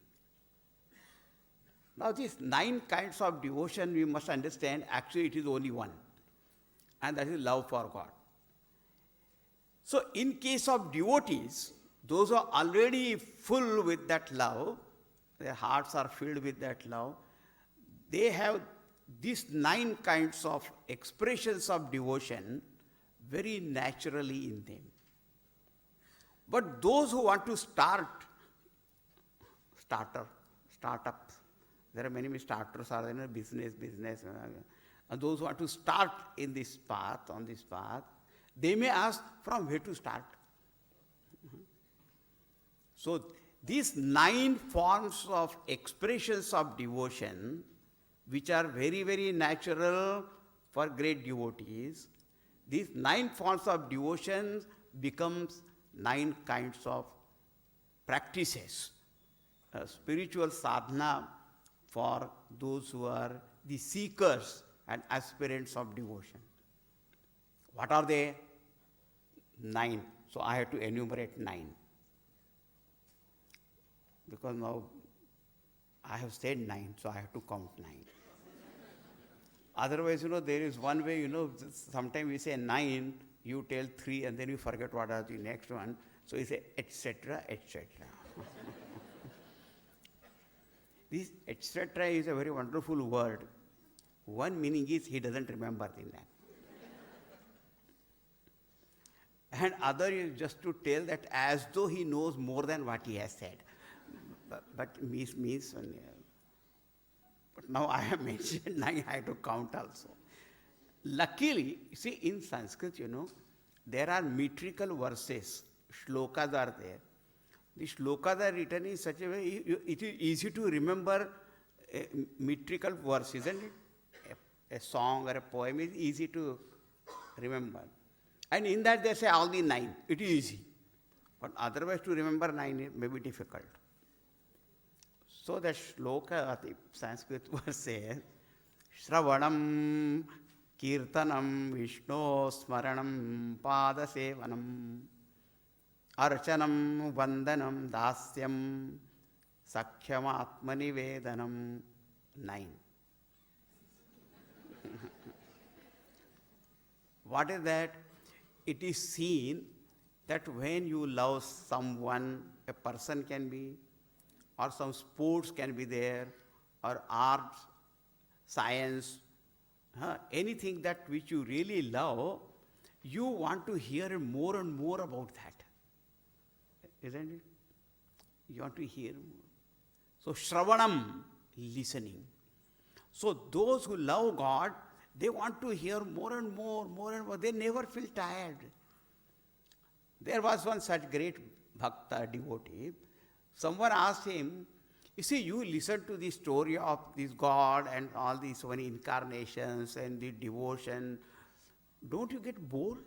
Now, these 9 kinds of devotion, we must understand, actually it is only one, and that is love for God. So, in case of devotees, those who are already full with that love, their hearts are filled with that love, they have these 9 kinds of expressions of devotion very naturally in them. But those who want to startups, there are many starters are in a business, and those who want to start in this path, on this path, they may ask from where to start. So these 9 forms of expressions of devotion, which are very, very natural for great devotees, these 9 forms of devotion becomes 9 kinds of practices, spiritual sadhana for those who are the seekers and aspirants of devotion. What are they? 9. So I have to enumerate 9. Because now I have said 9, so I have to count 9. Otherwise, there is one way, sometimes we say 9, you tell 3, and then you forget what are the next one. So you say, etc., etc. This etc. is a very wonderful word. One meaning is he doesn't remember the name. And other is just to tell that as though he knows more than what he has said. But means only. But now I have mentioned 9, I have to count also. Luckily, see in Sanskrit, there are metrical verses, shlokas are there. The shlokas are written in such a way, it is easy to remember a metrical verse, isn't it? A song or a poem is easy to remember. And in that they say all the 9, it is easy. But otherwise to remember 9 may be difficult. So the shloka, the Sanskrit verse says, Shravanam Kirtanam Vishno Smaranam Padasevanam Archanam Vandanam Dasyam Sakhyam Atmanivedanam 9. What is that? It is seen that when you love someone, a person can be, or some sports can be there, or arts, science, anything that which you really love, you want to hear more and more about that. Isn't it? You want to hear more. So, Shravanam, listening. So, those who love God, they want to hear more and more, more and more. They never feel tired. There was one such great bhakta, devotee. Someone asked him, you see, you listen to the story of this God and all these so many incarnations and the devotion. Don't you get bored?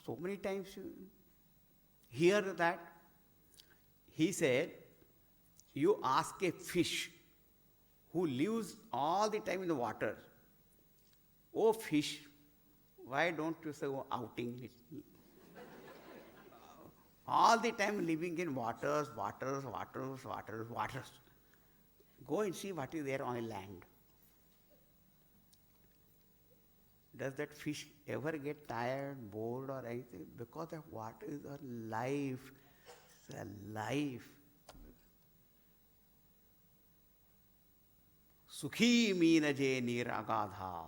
So many times you hear that. He said, you ask a fish who lives all the time in the water, oh fish, why don't you say outing? All the time living in waters. Go and see what is there on the land. Does that fish ever get tired, bored or anything? Because of what is her life. It's a life. Sukhi meenaje niragadha.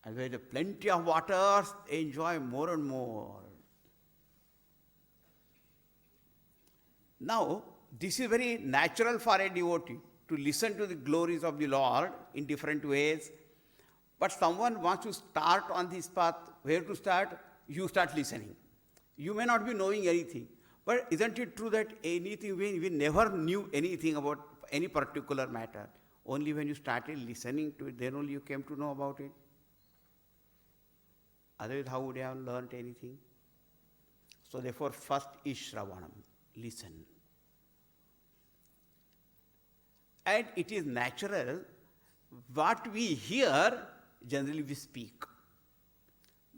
And where there plenty of waters, enjoy more and more. Now, this is very natural for a devotee to listen to the glories of the Lord in different ways. But someone wants to start on this path, where to start? You start listening. You may not be knowing anything. But isn't it true that anything, we never knew anything about any particular matter? Only when you started listening to it, then only you came to know about it. Otherwise, how would you have learned anything? So therefore, first is Shravanam. Listen. And it is natural, what we hear, generally we speak.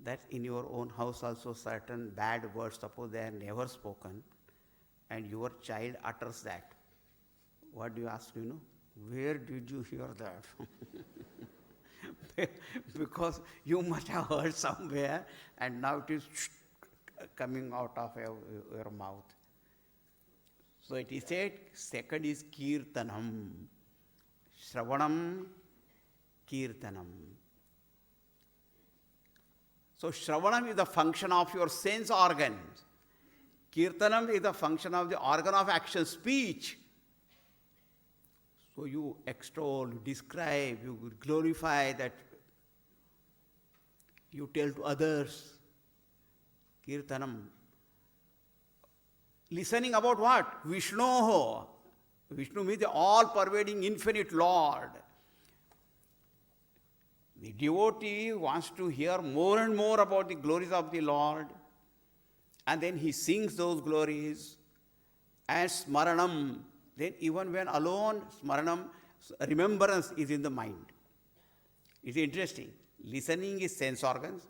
That in your own house also certain bad words, suppose they are never spoken, and your child utters that. What do you ask, where did you hear that? Because you must have heard somewhere, and now it is coming out of your mouth. So it is said, second is Kirtanam. Shravanam, Kirtanam. So Shravanam is the function of your sense organs. Kirtanam is the function of the organ of action, speech. So you extol, you describe, you glorify that. You tell to others. Kirtanam. Listening about what? Vishnu. Vishnu means the all-pervading infinite Lord. The devotee wants to hear more and more about the glories of the Lord, and then he sings those glories, and smaranam. Then even when alone, smaranam, remembrance is in the mind. It's interesting. Listening is sense organs,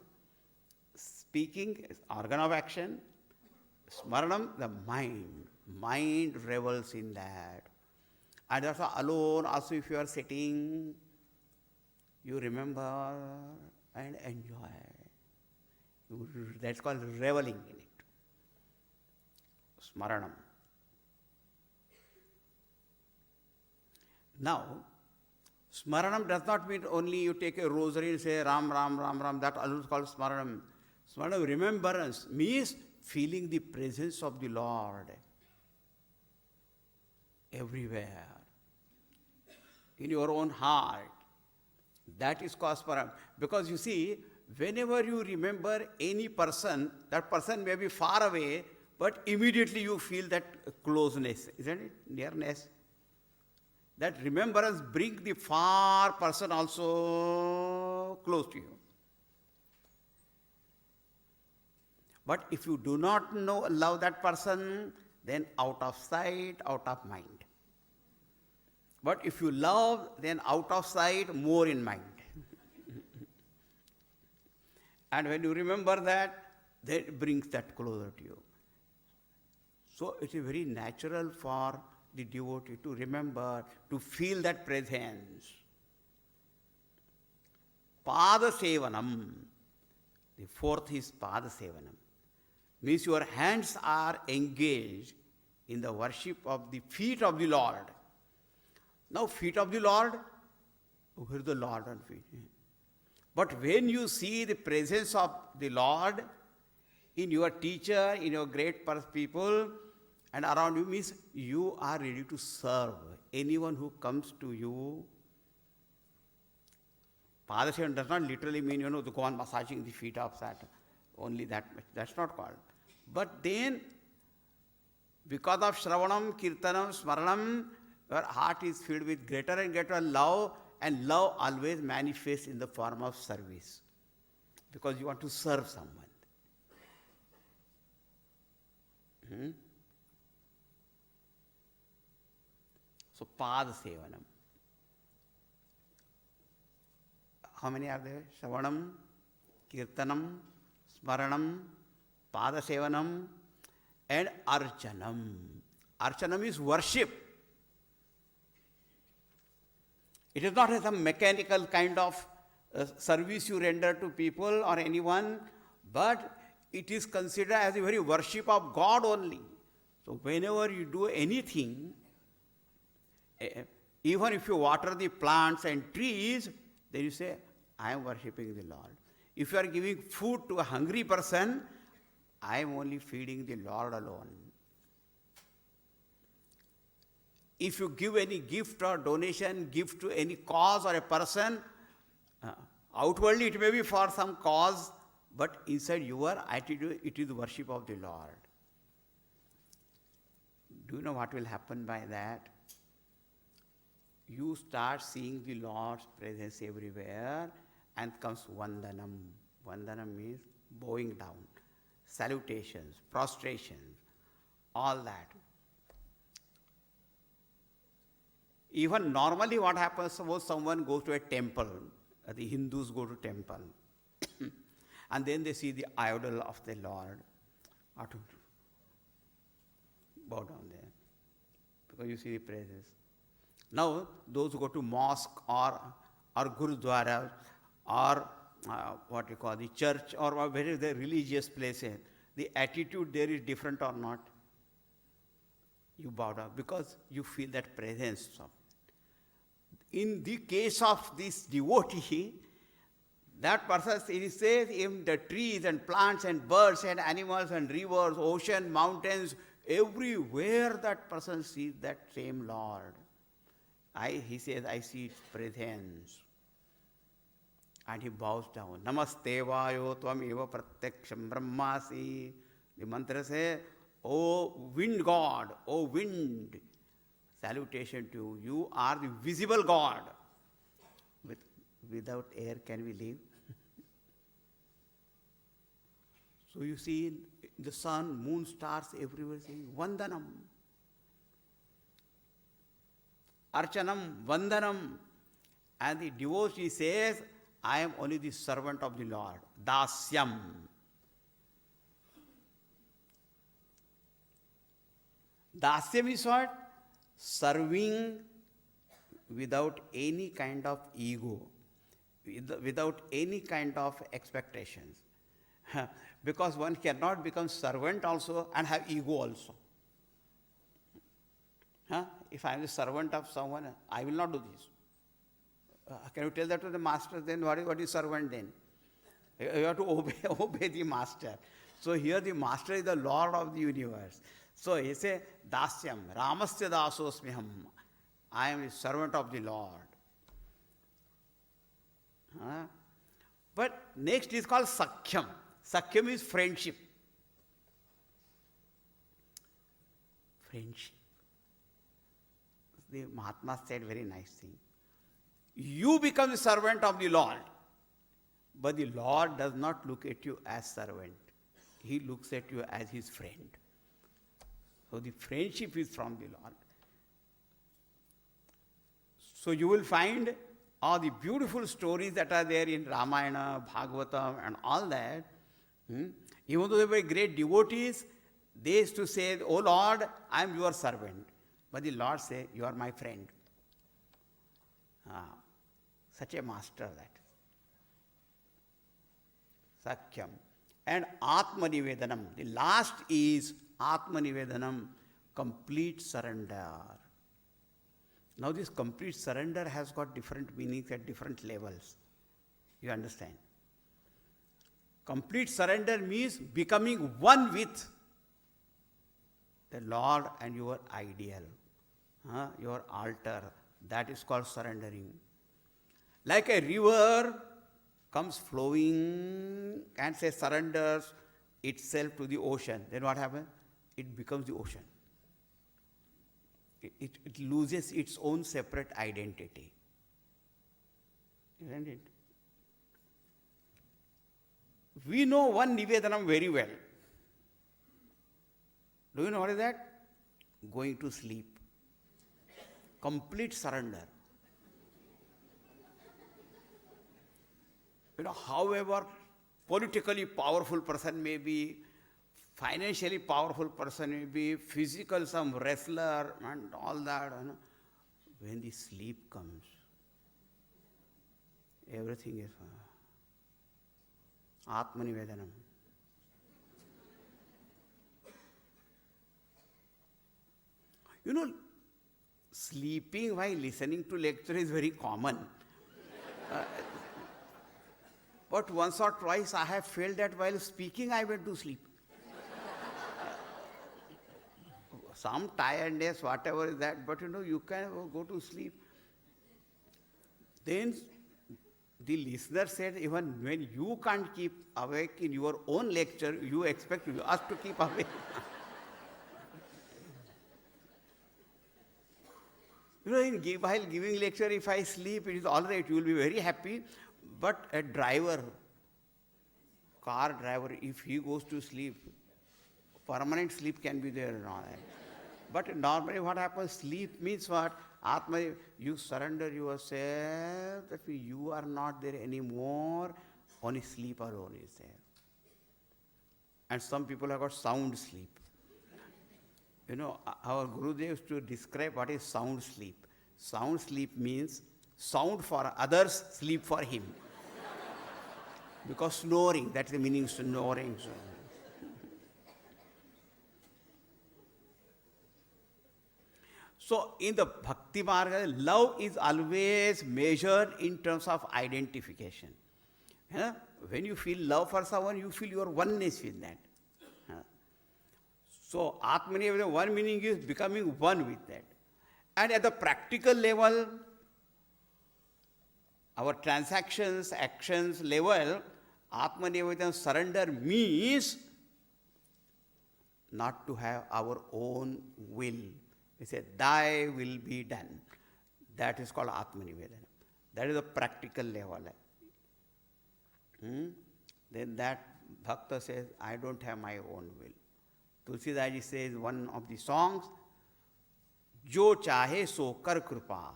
speaking is organ of action, smaranam, the mind. Mind revels in that. And also alone, also if you are sitting, you remember and enjoy. That's called reveling in it. Smaranam. Now, Smaranam does not mean only you take a rosary and say Ram, Ram, Ram, Ram. That also is called Smaranam. Smaranam, remembrance, means feeling the presence of the Lord everywhere, in your own heart. That is called Smaranam. Because you see, whenever you remember any person, that person may be far away, but immediately you feel that closeness, isn't it? Nearness. That remembrance brings the far person also close to you. But if you do not love that person, then out of sight, out of mind. But if you love, then out of sight, more in mind. And when you remember that, then it brings that closer to you. So it is very natural for the devotee to remember, to feel that presence. Pada Sevanam. The fourth is Pada Sevanam. Means your hands are engaged in the worship of the feet of the Lord. Now, feet of the Lord, where is the Lord on feet? But when you see the presence of the Lord in your teacher, in your great people, and around you, means you are ready to serve anyone who comes to you. Padasena does not literally mean, to go on massaging the feet of that, only that much. That's not called. But then, because of Shravanam, Kirtanam, Smaranam, your heart is filled with greater and greater love, and love always manifests in the form of service. Because you want to serve someone. So, Pada Sevanam. How many are there? Shravanam, Kirtanam, Smaranam, Pada Sevanam, and Archanam. Archanam is worship. It is not some mechanical kind of service you render to people or anyone, but it is considered as a very worship of God only. So whenever you do anything, even if you water the plants and trees, then you say, I am worshipping the Lord. If you are giving food to a hungry person, I am only feeding the Lord alone. If you give any gift or donation, gift to any cause or a person, outwardly it may be for some cause, but inside your attitude, it is worship of the Lord. Do you know what will happen by that? You start seeing the Lord's presence everywhere, and comes Vandanam. Vandanam means bowing down, salutations, prostrations, all that. Even normally what happens, suppose someone goes to a temple, the Hindus go to temple, and then they see the idol of the Lord, or to bow down there, because you see the presence. Now, those who go to mosque or Gurudwara or what you call the church or where is the religious place, the attitude there is different or not? You bow down because you feel that presence of. In the case of this devotee, that person, it says, in the trees and plants and birds and animals and rivers, ocean, mountains, everywhere that person sees that same Lord. He says, I see its presence. And he bows down. Namaste vayo tvam eva pratyaksham brahmasi. The mantra says, O wind God, O wind, salutation to you. You are the visible God. Without air, can we live? So you see the sun, moon, stars everywhere saying, Vandanam. Archanam, Vandanam. And the devotee says, I am only the servant of the Lord. Dasyam. Dasyam is what? Serving without any kind of ego, without any kind of expectations. Because one cannot become servant also and have ego also. Huh? If I am the servant of someone, I will not do this. Can you tell that to the master then? What is servant then? You have to obey the master. So here the master is the Lord of the universe. So he says, Dasyam, Ramasya dasosmiham. I am the servant of the Lord. Huh? But next is called Sakhyam. Sakhyam is friendship. Friendship. The Mahatma said very nice thing. You become the servant of the Lord. But the Lord does not look at you as servant. He looks at you as his friend. So the friendship is from the Lord. So you will find all the beautiful stories that are there in Ramayana, Bhagavatam and all that. Even though they were great devotees, they used to say, "Oh Lord, I am your servant." But the Lord says, "You are my friend." Such a master that. Sakhyam. And Atmanivedanam. The last is Atmanivedanam, complete surrender. Now this complete surrender has got different meanings at different levels. You understand? Complete surrender means becoming one with the Lord and your ideal, your altar. That is called surrendering. Like a river comes flowing and say surrenders itself to the ocean. Then what happens? It becomes the ocean. It loses its own separate identity. Isn't it? We know one Nivedanam very well. Do you know what is that? Going to sleep. Complete surrender. However politically powerful person may be, financially powerful person may be, physical, some wrestler and all that, when the sleep comes, everything is Atmanivedanam. Sleeping while listening to lecture is very common. But once or twice I have felt that while speaking I went to sleep. Some tiredness, whatever is that, but you can go to sleep. Then the listener said, even when you can't keep awake in your own lecture, you expect us to keep awake. While giving lecture, if I sleep, it is all right, you will be very happy. But a driver, car driver, if he goes to sleep, permanent sleep can be there and all that. But normally what happens, sleep means what? Atma, you surrender yourself, that you are not there anymore, only sleep alone is there. And some people have got sound sleep. Our Gurudev used to describe what is sound sleep. Sound sleep means sound for others, sleep for him. Because snoring, that's the meaning, snoring. So in the Bhakti Marga, love is always measured in terms of identification. When you feel love for someone, you feel your oneness with that. So Atmanivedanam, one meaning is becoming one with that. And at the practical level, our transactions, actions level, Atmanivedanam surrender means not to have our own will. We say, thy will be done. That is called Atmanivedanam. That is the practical level. Then that Bhakta says, I don't have my own will. Tulsidas ji says one of the songs, Jo chahe so kar kripa,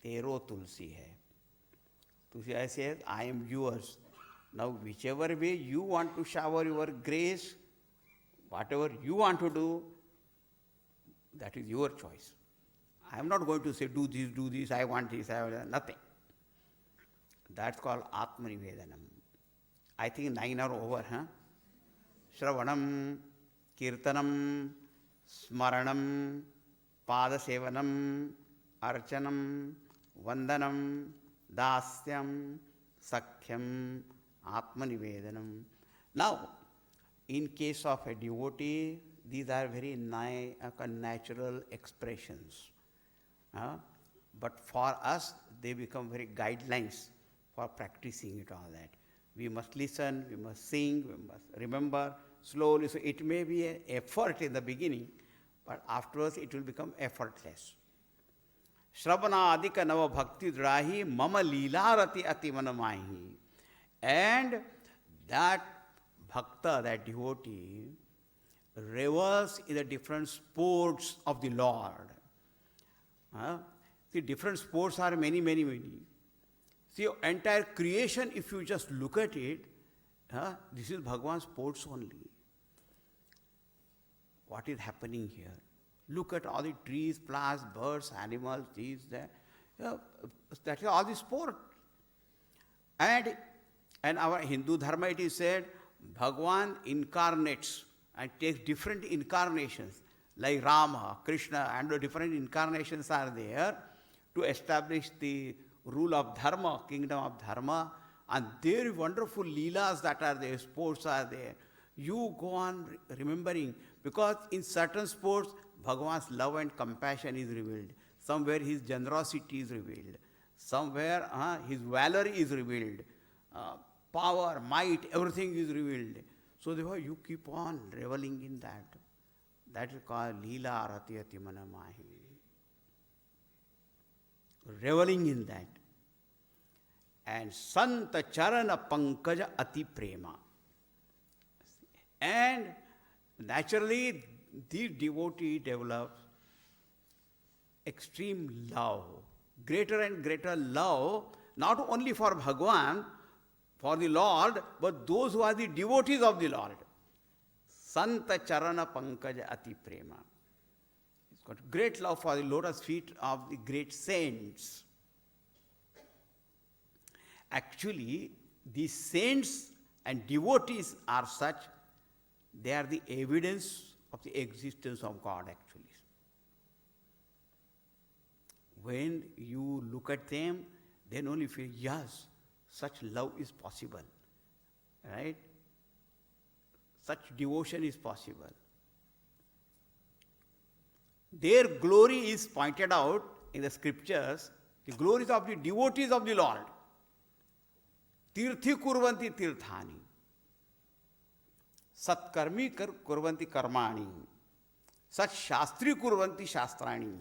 tero tulsi hai. Tulsidas says, I am yours. Now whichever way you want to shower your grace, whatever you want to do, that is your choice. I am not going to say, do this, I want this, I want that. Nothing. That's called Atmanivedanam. I think 9 are over, huh? Shravanam, Kirtanam, Smaranam, Padasevanam, Archanam, Vandanam, Dasyam, Sakhyam, Atmanivedanam. Now, in case of a devotee, these are very natural expressions. But for us, they become very guidelines for practicing it all that. We must listen, we must sing, we must remember slowly. So it may be an effort in the beginning, but afterwards it will become effortless. Shravana adika nava bhakti drahi mama leelarati ati manamahi. And that bhakta, that devotee, revels in the different sports of the Lord. See, different sports are many, many, many. See, entire creation, if you just look at it, this is Bhagavan's sports only. What is happening here? Look at all the trees, plants, birds, animals, these, that. That is all the sport. And our Hindu dharma, it is said, Bhagavan incarnates and takes different incarnations, like Rama, Krishna, and the different incarnations are there to establish the rule of dharma, kingdom of dharma, and their wonderful leelas that are there, sports are there. You go on remembering, because in certain sports, Bhagavan's love and compassion is revealed. Somewhere his generosity is revealed. Somewhere his valor is revealed. Power, might, everything is revealed. So therefore you keep on reveling in that. That is called Leela Arati Ati Manamahi. Reveling in that. And Santa Charana Pankaja Ati Prema. And naturally, the devotee develops extreme love, greater and greater love, not only for Bhagavan, for the Lord, but those who are the devotees of the Lord. Santa Charana Pankaja Ati Prema. He's got great love for the lotus feet of the great saints. Actually, the saints and devotees are such, they are the evidence of the existence of God actually. When you look at them, then only feel, yes, such love is possible, right? Such devotion is possible. Their glory is pointed out in the scriptures, the glories of the devotees of the Lord. Tirthi kurvanti tirthani. Satkarmi kurvanti karmani. Sat shastri kurvanti shastrani.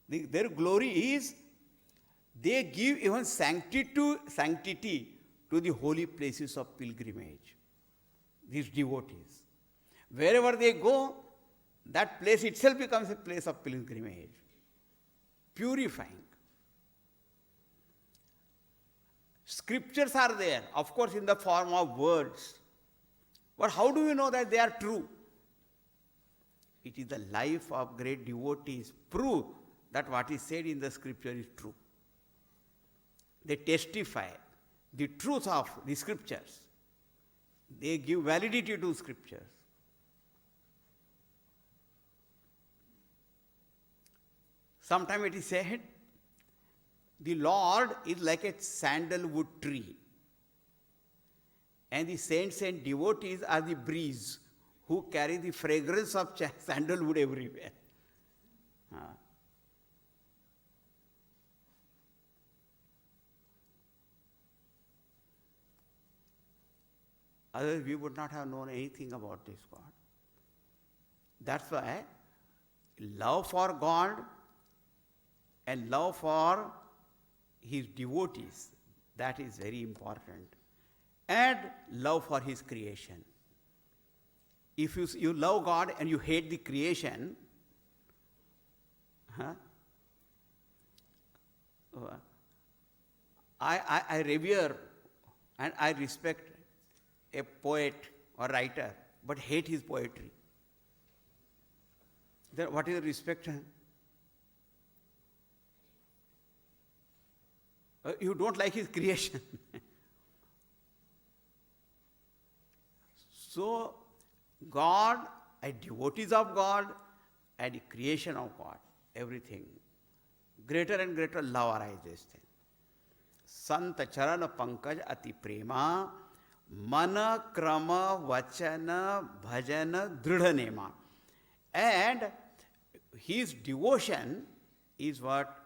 Their glory is, they give even sanctity to the holy places of pilgrimage. These devotees. Wherever they go, that place itself becomes a place of pilgrimage. Purifying. Scriptures are there, of course, in the form of words. But how do we know that they are true? It is the life of great devotees prove that what is said in the scripture is true. They testify the truth of the scriptures. They give validity to scriptures. Sometimes it is said, the Lord is like a sandalwood tree, and the saints and devotees are the breeze who carry the fragrance of sandalwood everywhere. Otherwise, we would not have known anything about this God. That's why love for God and love for his devotees, that is very important. And love for his creation. If you love God and you hate the creation, I revere and I respect a poet or writer, but hate his poetry. Then what is the respect? You don't like his creation. So, God, devotees of God, at the creation of God, everything, greater and greater love arises then. Sant charan pankaj ati prema, mana krama vachana bhajana dridha nema. And his devotion is what?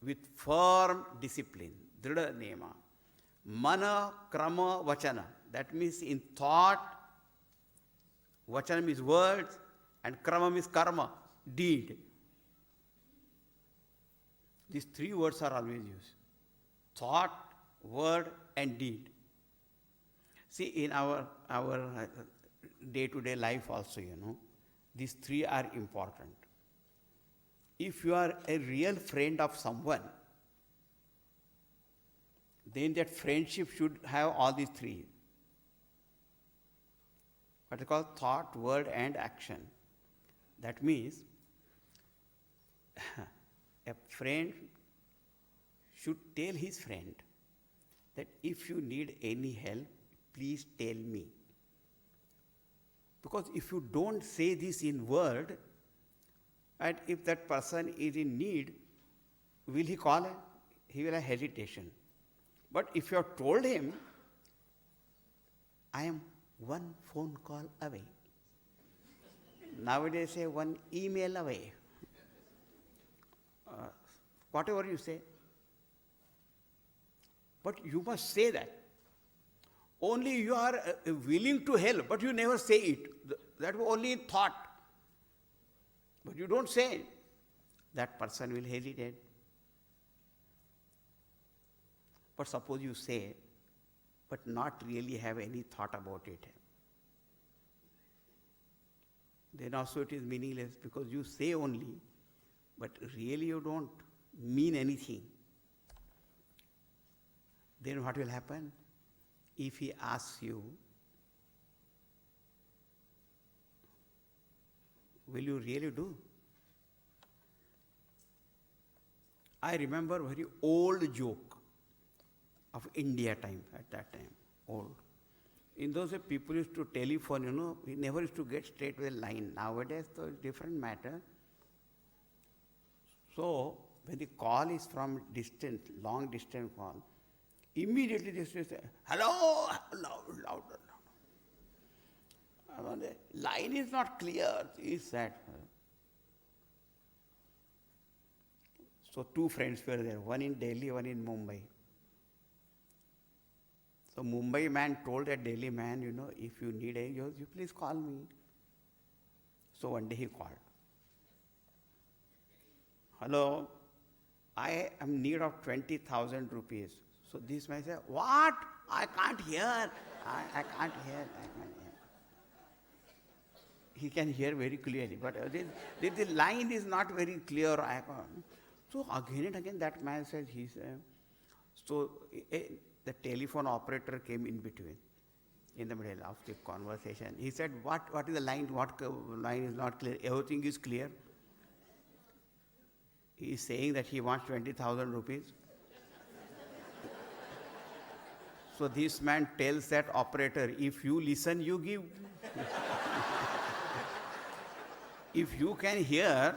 With firm discipline, dridha nema. Mana krama vachana, that means in thought, vachana means words, and krama means karma, deed. These three words are always used: thought, word, and deed. See, in our day-to-day life also, these three are important. If you are a real friend of someone, then that friendship should have all these three. What is called thought, word, and action. That means a friend should tell his friend that if you need any help, please tell me. Because if you don't say this in word, and if that person is in need, will he call? He will have hesitation. But if you have told him, I am one phone call away. Nowadays say one email away. Whatever you say. But you must say that. Only you are willing to help, but you never say it. That was only in thought. But you don't say it. That person will hesitate. But suppose you say, but not really have any thought about it. Then also it is meaningless, because you say only, but really you don't mean anything. Then what will happen? If he asks you, will you really do? I remember a very old joke of India time, at that time, old. In those days, people used to telephone, we never used to get straight with a line. Nowadays, so it's different matter. So, when the call is from distant, long distance call, immediately they say, hello, louder. The line is not clear, is that. So two friends were there, one in Delhi, one in Mumbai. So Mumbai man told a Delhi man, if you need you please call me. So one day he called. Hello, I am in need of 20,000 rupees. So this man said, what? I can't hear. I can't hear. He can hear very clearly, but the line is not very clear. So again and again that man said, so the telephone operator came in between, in the middle of the conversation. He said, what is the line? What line is not clear? Everything is clear. He is saying that he wants 20,000 rupees. So this man tells that operator, if you listen, you give. If you can hear,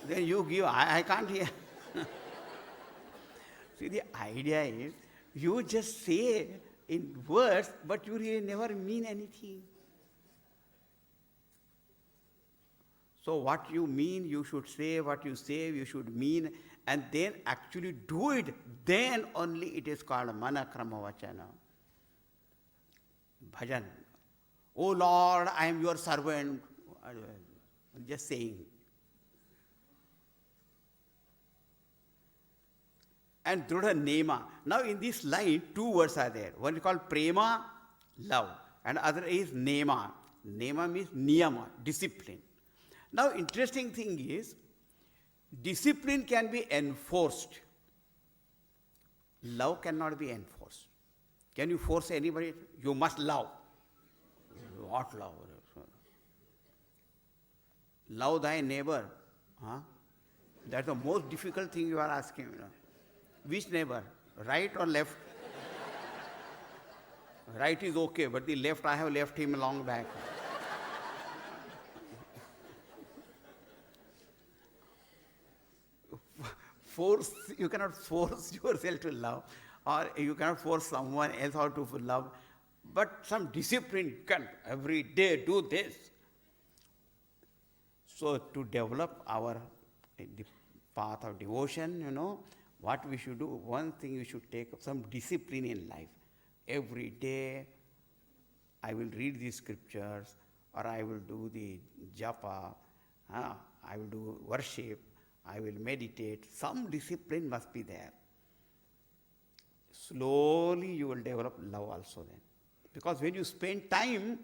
then you give. I can't hear. See, the idea is, you just say in words, but you really never mean anything. So what you mean, you should say. What you say, you should mean. And then actually do it. Then only it is called mana krama vachana. Bhajan. Oh Lord, I am your servant. Just saying. And dridha nema. Now in this line, two words are there. One is called prema, love, and other is nema. Nema means niyama, discipline. Now interesting thing is, discipline can be enforced. Love cannot be enforced. Can you force anybody? You must love. What love? Love thy neighbor. That's the most difficult thing you are asking. Which neighbor? Right or left? Right is okay, but the left, I have left him long back. force yourself to love, or you cannot force someone else how to love, but some discipline can every day do this. So to develop the path of devotion, what we should do, one thing we should take some discipline in life. Every day I will read the scriptures, or I will do the japa, I will do worship, I will meditate. Some discipline must be there. Slowly you will develop love also then. Because when you spend time,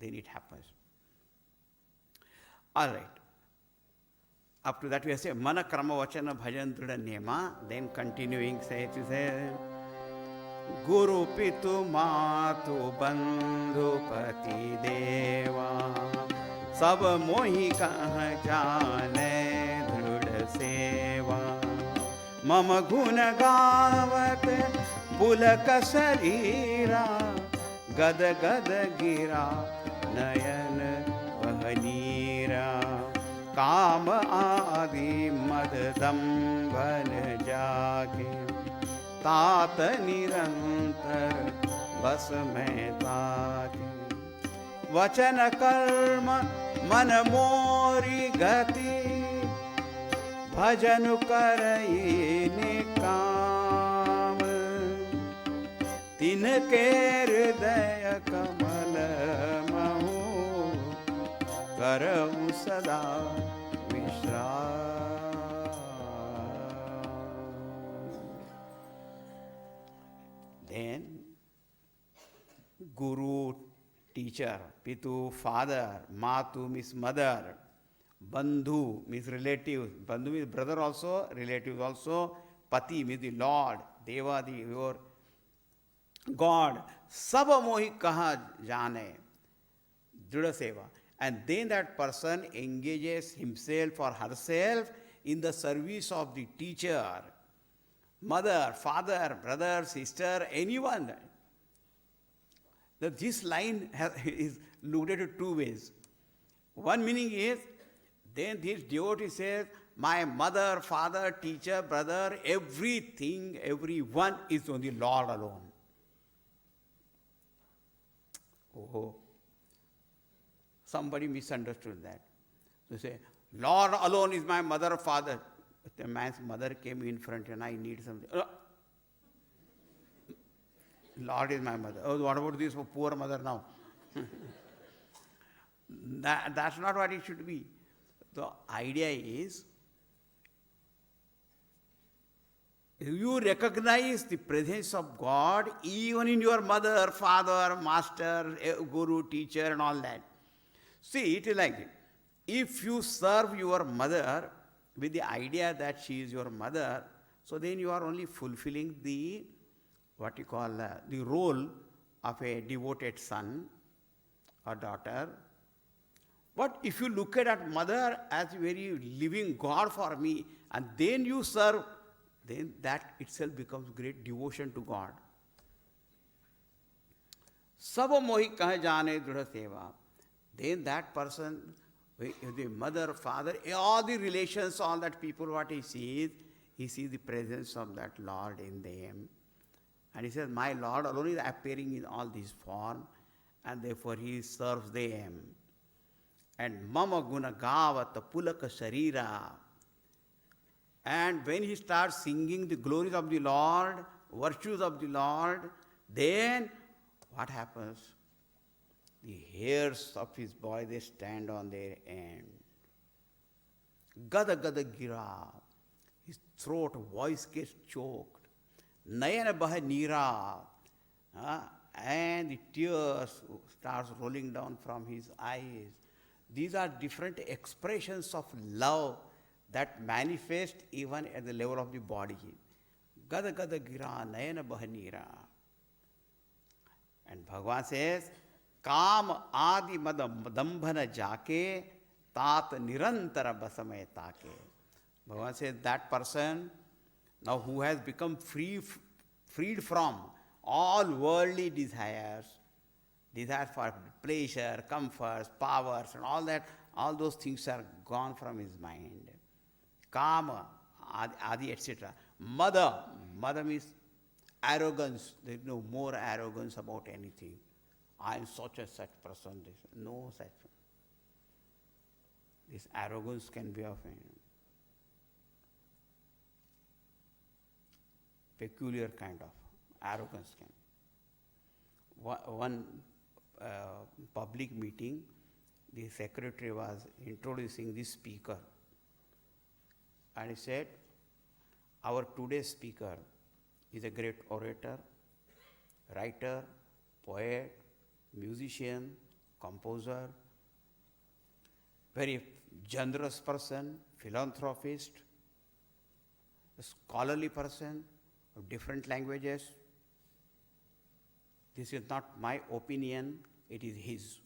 then it happens. All right. Up to that we have said, Mana Krama Vachana Bhajan Drida Nema. Then continuing, say, Guru Pitu Matu Bandhu Pati Deva Sab Mohi Kah Jane Drida Seva Mama Guna Gavat Pulaka Sarira Gada Gada Gira Nayan Vahanira Kam Adi Madadambhan Jage तात निरंतर बस में ताके वचन कर्म मन मोरी गति भजन करई निकाम तिनके हृदय कमल महु करऊ सदा विश्राम. Then, Guru, teacher, Pitu, father, Matu means mother, Bandhu means relative, Bandhu means brother also, relative also, Pati means the Lord, Deva, your God, Saba Mohi Kaha Jane, Drida Seva. And then that person engages himself or herself in the service of the teacher, mother, father, brother, sister, anyone. This line is looked at in two ways. One meaning is, then this devotee says, my mother, father, teacher, brother, everything, everyone is on the Lord alone. Oh, somebody misunderstood that. They say, Lord alone is my mother, father. The man's mother came in front and I need something. Lord is my mother. Oh, what about this poor mother now? That's not what it should be. The idea is, you recognize the presence of God even in your mother, father, master, guru, teacher and all that. See, it is like this. If you serve your mother with the idea that she is your mother, so then you are only fulfilling the, what you call, the role of a devoted son or daughter. But if you look at that mother as very living God for me, and then you serve, then that itself becomes great devotion to God. Saba mohi kahe jane drida seva. Then that person, the mother, father, all the relations, all that people, what he sees the presence of that Lord in them. And he says, my Lord alone is appearing in all these forms, and therefore he serves them. And mama guna gavata pulaka sharira. And when he starts singing the glories of the Lord, virtues of the Lord, then what happens? The hairs of his body, they stand on their end. Gada gada gira. His throat, voice gets choked. Nayana baha nira. And the tears starts rolling down from his eyes. These are different expressions of love that manifest even at the level of the body. Gada gada gira, nayana baha nira. And Bhagavan says, Kam adi madambhana jake tat nirantara basamay take. Bhagavan says that person now who has become freed from all worldly desires for pleasure, comforts, powers and all that, all those things are gone from his mind. Kama, Adi, etc. Mother means arrogance. There is no more arrogance about anything. I am such a such person. No such. This arrogance can be of peculiar kind of arrogance. One public meeting, the secretary was introducing the speaker. And he said, our today's speaker is a great orator, writer, poet, musician, composer, very generous person, philanthropist, a scholarly person of different languages. This is not my opinion, it is his.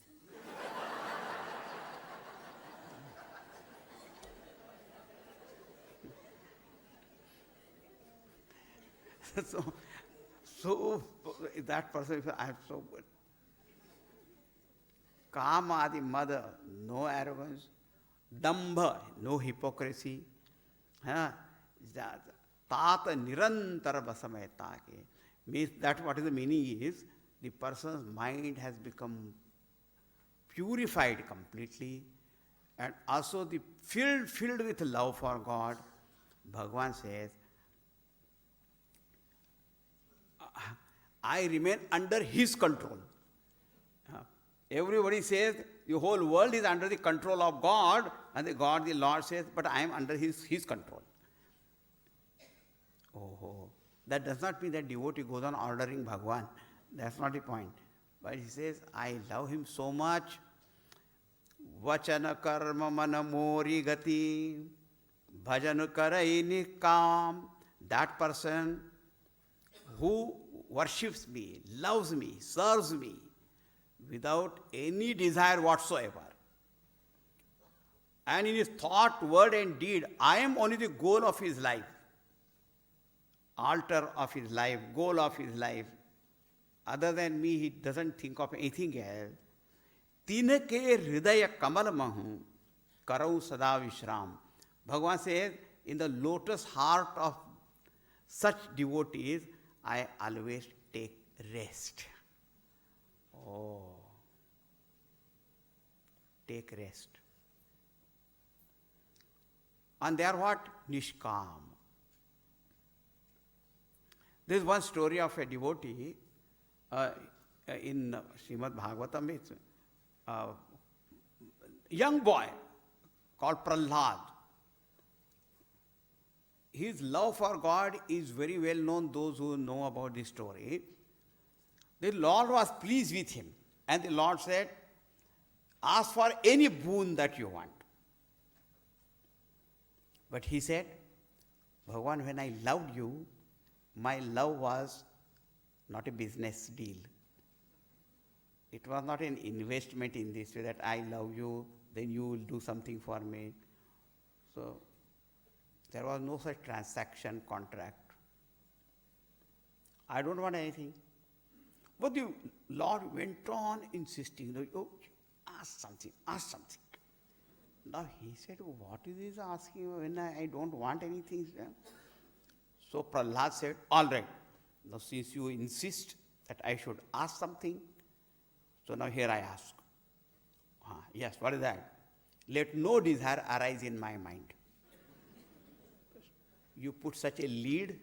So that person, I am so good. Kama adi mother, no arrogance. Dambha, no hypocrisy. Tata nirantara basamayatake. Means that what is the meaning is, the person's mind has become purified completely and also the filled with love for God. Bhagavan says, I remain under his control. Everybody says the whole world is under the control of God, and the Lord says, but I am under his control. Oh, that does not mean that devotee goes on ordering Bhagavan. That's not the point. But he says, I love him so much. Vachana karma mana mori gati, bhajan karai nikam. That person who worships me, loves me, serves me, without any desire whatsoever. And in his thought, word and deed, I am only the goal of his life. Altar of his life, goal of his life. Other than me, he doesn't think of anything else. Tinake hridaya kamal mahu karau sada vishram. Bhagavan says, in the lotus heart of such devotees, I always take rest. Oh, take rest. And they are what? Nishkam. There is one story of a devotee in Srimad Bhagavatam. It's a young boy called Prahlad. His love for God is very well known, those who know about this story. The Lord was pleased with him. And the Lord said, ask for any boon that you want. But he said, Bhagavan, when I loved you, my love was not a business deal. It was not an investment in this way that I love you, then you will do something for me. So there was no such transaction contract. I don't want anything. But the Lord went on insisting, oh, ask something, ask something. Now he said, oh, what is this asking when I don't want anything? So Prahlad said, all right, now since you insist that I should ask something, so now here I ask. Yes, what is that? Let no desire arise in my mind. You put such a lead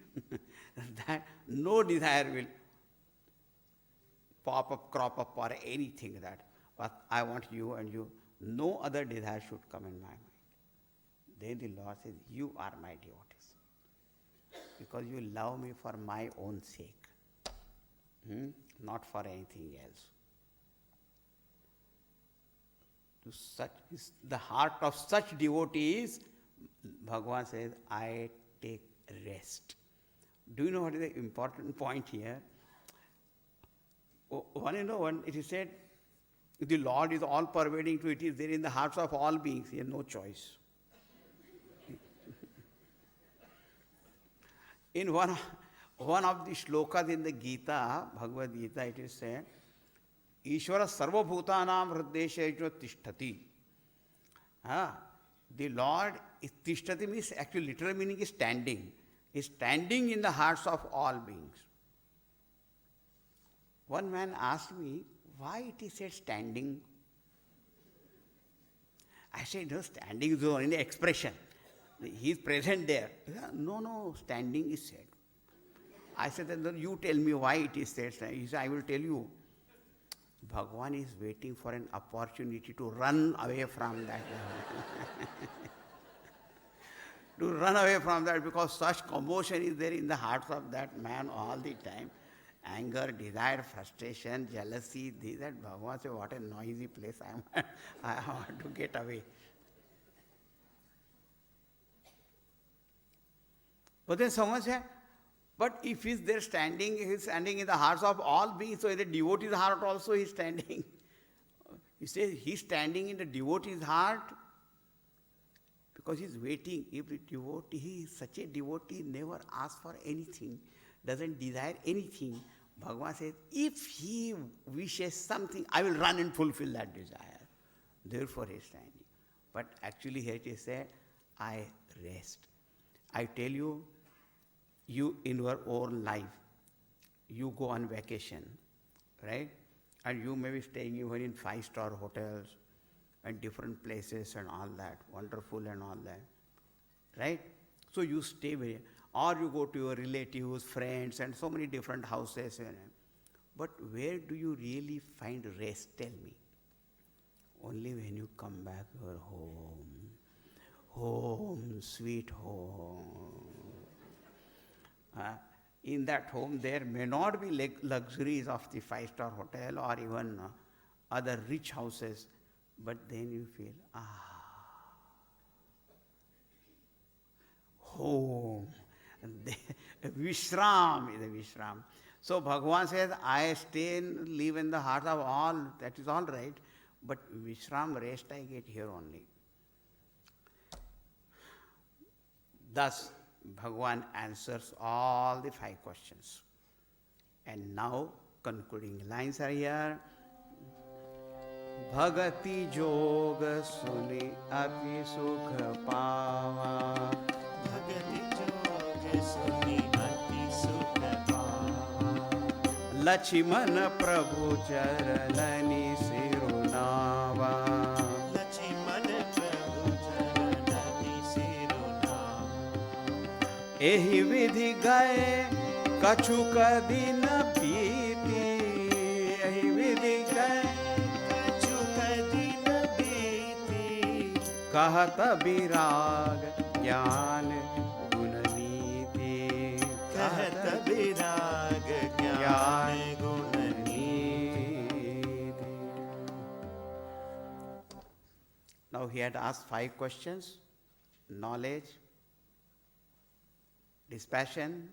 that no desire will pop up, crop up, or anything that, but I want you and you, no other desire should come in my mind. Then the Lord says, you are my devotees, because you love me for my own sake, not for anything else. To such is the heart of such devotees, Bhagavan says, I take rest. Do you know what is the important point here? One, it is said, the Lord is all pervading to it is there in the hearts of all beings. He has no choice. In one of the shlokas in the Gita, Bhagavad Gita, it is said, Ishvara sarvabhutanam hrideshejo tishtati. The Lord Tishtati means actually literal meaning is standing. Is standing in the hearts of all beings. One man asked me, why it is said standing? I said, no, standing is only the expression. He is present there. No, standing is said. I said, then you tell me why it is said. He said, I will tell you. Bhagavan is waiting for an opportunity to run away from that. To run away from that, because such commotion is there in the hearts of that man all the time. Anger, desire, frustration, jealousy, this, that. Bhagavan says, what a noisy place I am. I want to get away. But then someone said, but if he is there standing, he is standing in the hearts of all beings, so in the devotee's heart also he is standing. He says he is standing in the devotee's heart because he is waiting. If the devotee, he is such a devotee, never asks for anything, doesn't desire anything. Bhagavan says, if he wishes something, I will run and fulfill that desire. Therefore he is standing. But actually here it is said, I rest. I tell you, you in your own life, you go on vacation, right? And you may be staying even in 5-star hotels and different places and all that, wonderful and all that, right? So you stay very, or you go to your relatives, friends, and so many different houses. But where do you really find rest? Tell me. Only when you come back to your home. Home, sweet home. In that home, there may not be luxuries of the 5-star hotel or even other rich houses, but then you feel, home. Vishram is a Vishram. So Bhagavan says, I stay and live in the heart of all, that is all right, but Vishram, rest I get here only. Thus, Bhagavan answers all the 5 questions. And now, concluding lines are here. Bhagati Yoga Suni Ati Sukha Pava. Bhagati Yoga Suni Ati Sukha Pava. Lakshmana Prabhu Charanani Sirunava. एहि विधि गए कछुक दिन बीती. एहि विधि गए कछुक दिन बीती. कहत विराग ज्ञान गुण नीति. कहत विराग ज्ञान गुण नीति. Now he had asked 5 questions: knowledge, dispassion,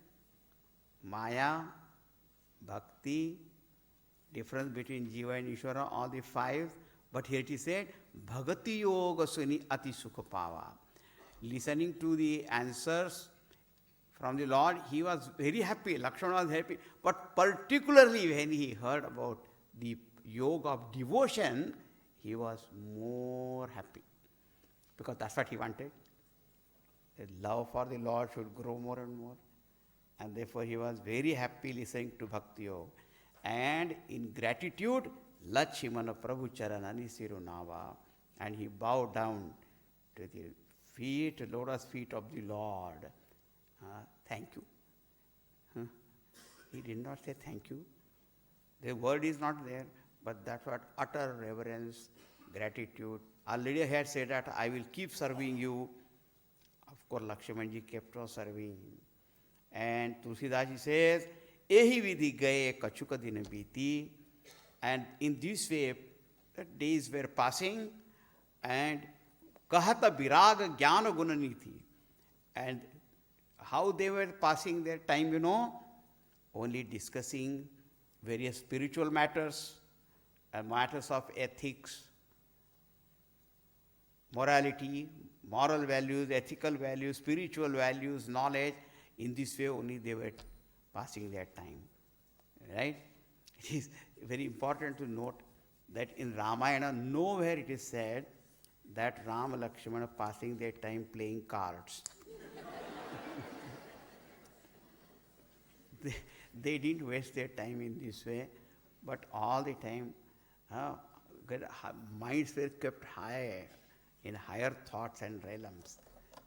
maya, bhakti, difference between Jiva and Ishvara, all the 5. But here it is said, Bhagati Yoga Suni Ati Sukha Pava. Listening to the answers from the Lord, he was very happy. Lakshmana was happy. But particularly when he heard about the yoga of devotion, he was more happy. Because that's what he wanted. The love for the Lord should grow more and more. And therefore he was very happy listening to Bhakti Yoga. And in gratitude, Lakshmana Prabhu Charanani Sirunava. And he bowed down to the feet, lotus feet of the Lord. Thank you. He did not say thank you. The word is not there, but that's what utter reverence, gratitude. Already I had said that I will keep serving you. Of course, Lakshmanji kept on serving. And Tulsidas says, Ehi vidhi gaye kachuka dina biti. And in this way, the days were passing, and kahata viraga jnana gunaniti. And how they were passing their time, only discussing various spiritual matters, matters of ethics, morality, moral values, ethical values, spiritual values, knowledge. In this way only they were passing their time. Right? It is very important to note that in Ramayana, nowhere it is said that Rama Lakshmana passing their time playing cards. They didn't waste their time in this way, but all the time minds were kept high in higher thoughts and realms.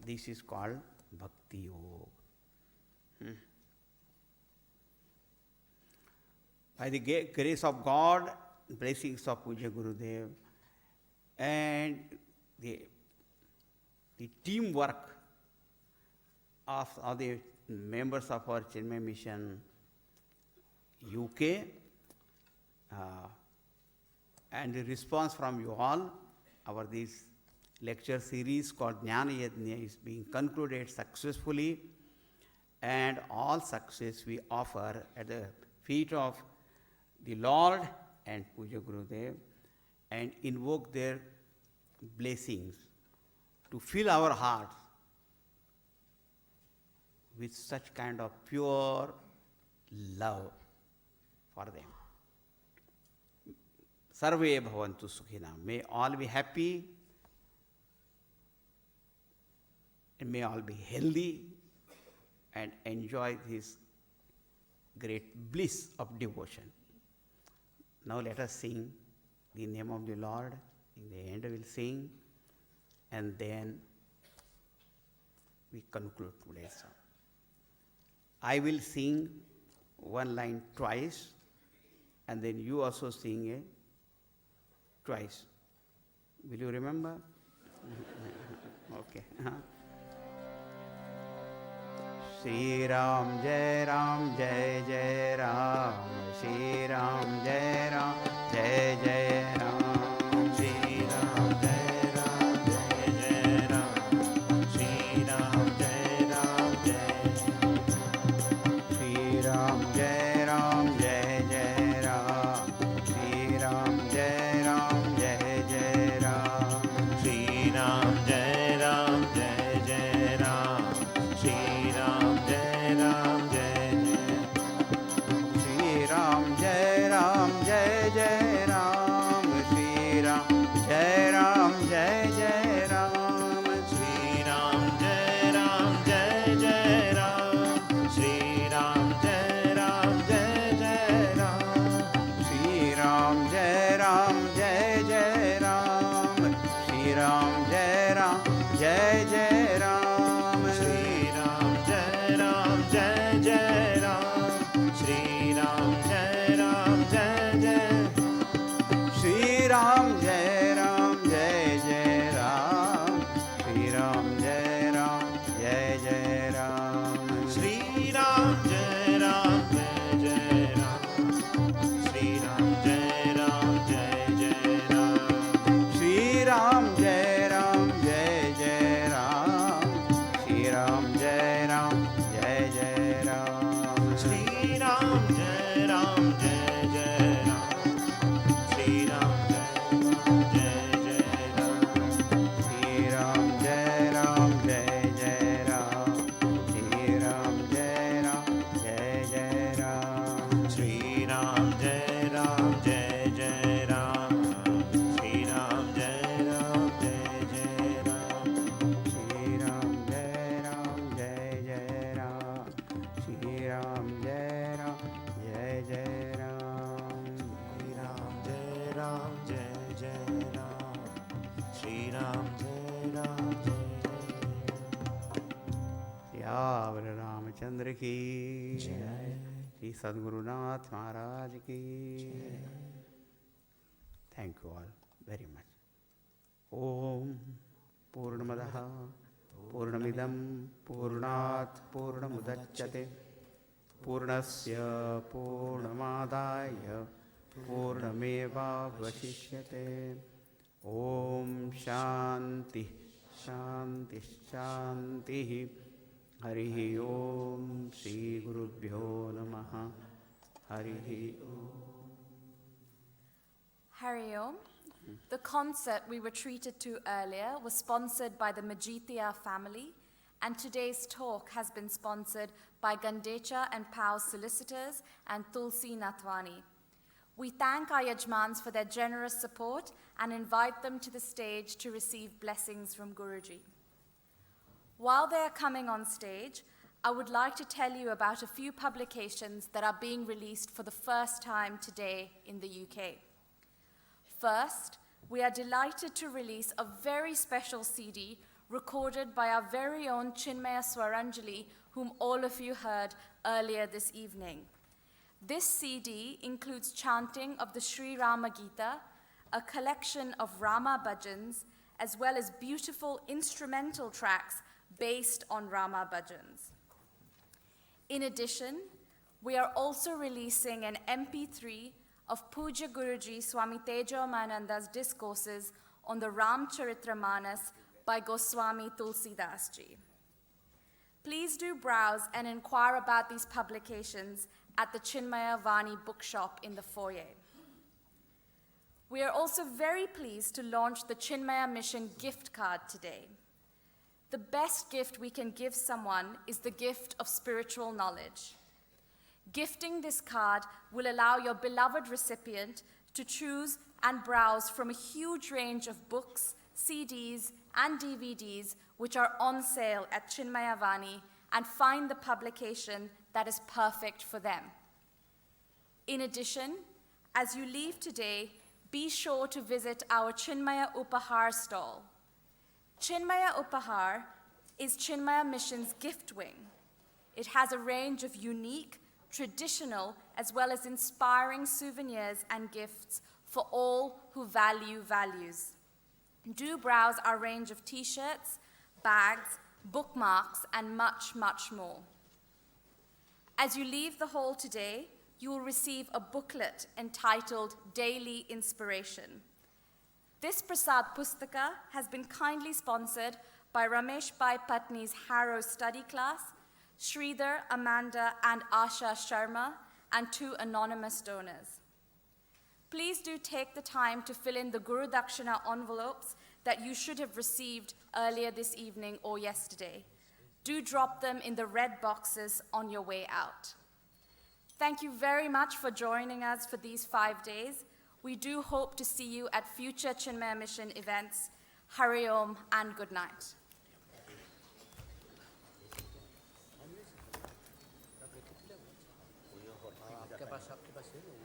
This is called Bhakti Yoga. By the grace of God, blessings of Puja Gurudev, and the teamwork of the members of our Chinmay Mission UK, and the response from you all, this lecture series called Jnana Yajna is being concluded successfully, and all success we offer at the feet of the Lord and Puja Gurudev, and invoke their blessings to fill our hearts with such kind of pure love for them. Sarve bhavantu sukhina. May all be happy, and may all be healthy, and enjoy this great bliss of devotion. Now let us sing the name of the Lord. In the end we'll sing, and then we conclude today's song. I will sing one line twice, and then you also sing it twice. Will you remember? Okay. Shri Ram Jai Ram Jai Jai Ram, Shri Ram Jai Ram Jai Jai Ram, Shri Ram Jai Ram Jai Jai Ram, Shri Ram Jai Ram Jai Shri Ram Jai Ram Jai Jai Ram, Shri Ram Jai Ram Jai Jai Ram, Shri Ram Jai Ram Jai Jai Ram, Shri Ram Jai Ram Jai Jai Shri Ram Jai Ram Jai Jai Ram, Shri Ram Jai Ram Jai Jai Ram, Shri Ram Jai Ram Jai Jai Ram, Shri Ram Jai Ram Jai Jai Ram, Shri Ram Jai Ram Jai Jai Ram, Shri Ram Jai Ram Jai Jai Ram, Shri Ram Jai Ram Jai Jai Ram, Shri Ram Jai Ram Jai Jai Shri Ram Jai Ram Jai Jai Ram, Shri Ram Jai Ram Jai Jai Ram, Shri Ram Jai Ram Jai Jai Ram, Shri Ram Jai Ram Jai Jai Ram, Shri Ram Jai Ram Jai Jai Ram, Shri Ram Jai Ram Jai Jai Ram, Shri Ram Jai Ram Jai Jai Ram, Shri Ram Jai Ram Jai Jai Ram, Shri Ram Jai Ram Jai Jai Ram, Shri Ram Jai Ram Jai Jai Ram, Shri Ram Jai Ram Jai Jai Ram, Shri Ram Jai Ram Jai Jai Ram, Shri Ram Jai Ram Jai Jai Ram, Shri Ram Jai Ram Jai Jai Ram, Shri Ram Jai Ram Jai Jai Ram, Shri Ram Jai Ram Jai Yavar Ramachandra ki Jai, Shri Sadgurunath Maharaj ki Jai. Thank you all very much. Om Purnamadaha Purnamidam Purnat Purnamudachyate Purnasya Purnamadaya Purnameva Vashishyate. Om Shanti Shanti Shanti. Harihi Om Shri Gurubhyo Namaha. Harihi Om. Hari Om. The concert we were treated to earlier was sponsored by the Majithia family, and today's talk has been sponsored by Gandecha and Pow's solicitors and Tulsi Nathwani. We thank our Yajmans for their generous support and invite them to the stage to receive blessings from Guruji. While they are coming on stage, I would like to tell you about a few publications that are being released for the first time today in the UK. First, we are delighted to release a very special CD recorded by our very own Chinmaya Swaranjali, whom all of you heard earlier this evening. This CD includes chanting of the Sri Rama Gita, a collection of Rama bhajans, as well as beautiful instrumental tracks based on Rama bhajans. In addition, we are also releasing an MP3 of Puja Guruji Swami Tejomananda's discourses on the Ramcharitramanas by Goswami Tulsidas Ji. Please do browse and inquire about these publications at the Chinmaya Vani bookshop in the foyer. We are also very pleased to launch the Chinmaya Mission gift card today. The best gift we can give someone is the gift of spiritual knowledge. Gifting this card will allow your beloved recipient to choose and browse from a huge range of books, CDs, and DVDs which are on sale at Chinmaya Vani and find the publication that is perfect for them. In addition, as you leave today, be sure to visit our Chinmaya Upahar stall. Chinmaya Upahar is Chinmaya Mission's gift wing. It has a range of unique, traditional, as well as inspiring souvenirs and gifts for all who value values. Do browse our range of t-shirts, bags, bookmarks, and much, much more. As you leave the hall today, you will receive a booklet entitled Daily Inspiration. This Prasad Pustaka has been kindly sponsored by Ramesh Bhai Patni's Harrow study class, Sridhar, Amanda, and Asha Sharma, and 2 anonymous donors. Please do take the time to fill in the Guru Dakshina envelopes that you should have received earlier this evening or yesterday. Do drop them in the red boxes on your way out. Thank you very much for joining us for these 5 days. We do hope to see you at future Chinmaya Mission events. Hari Om and good night. आपके पास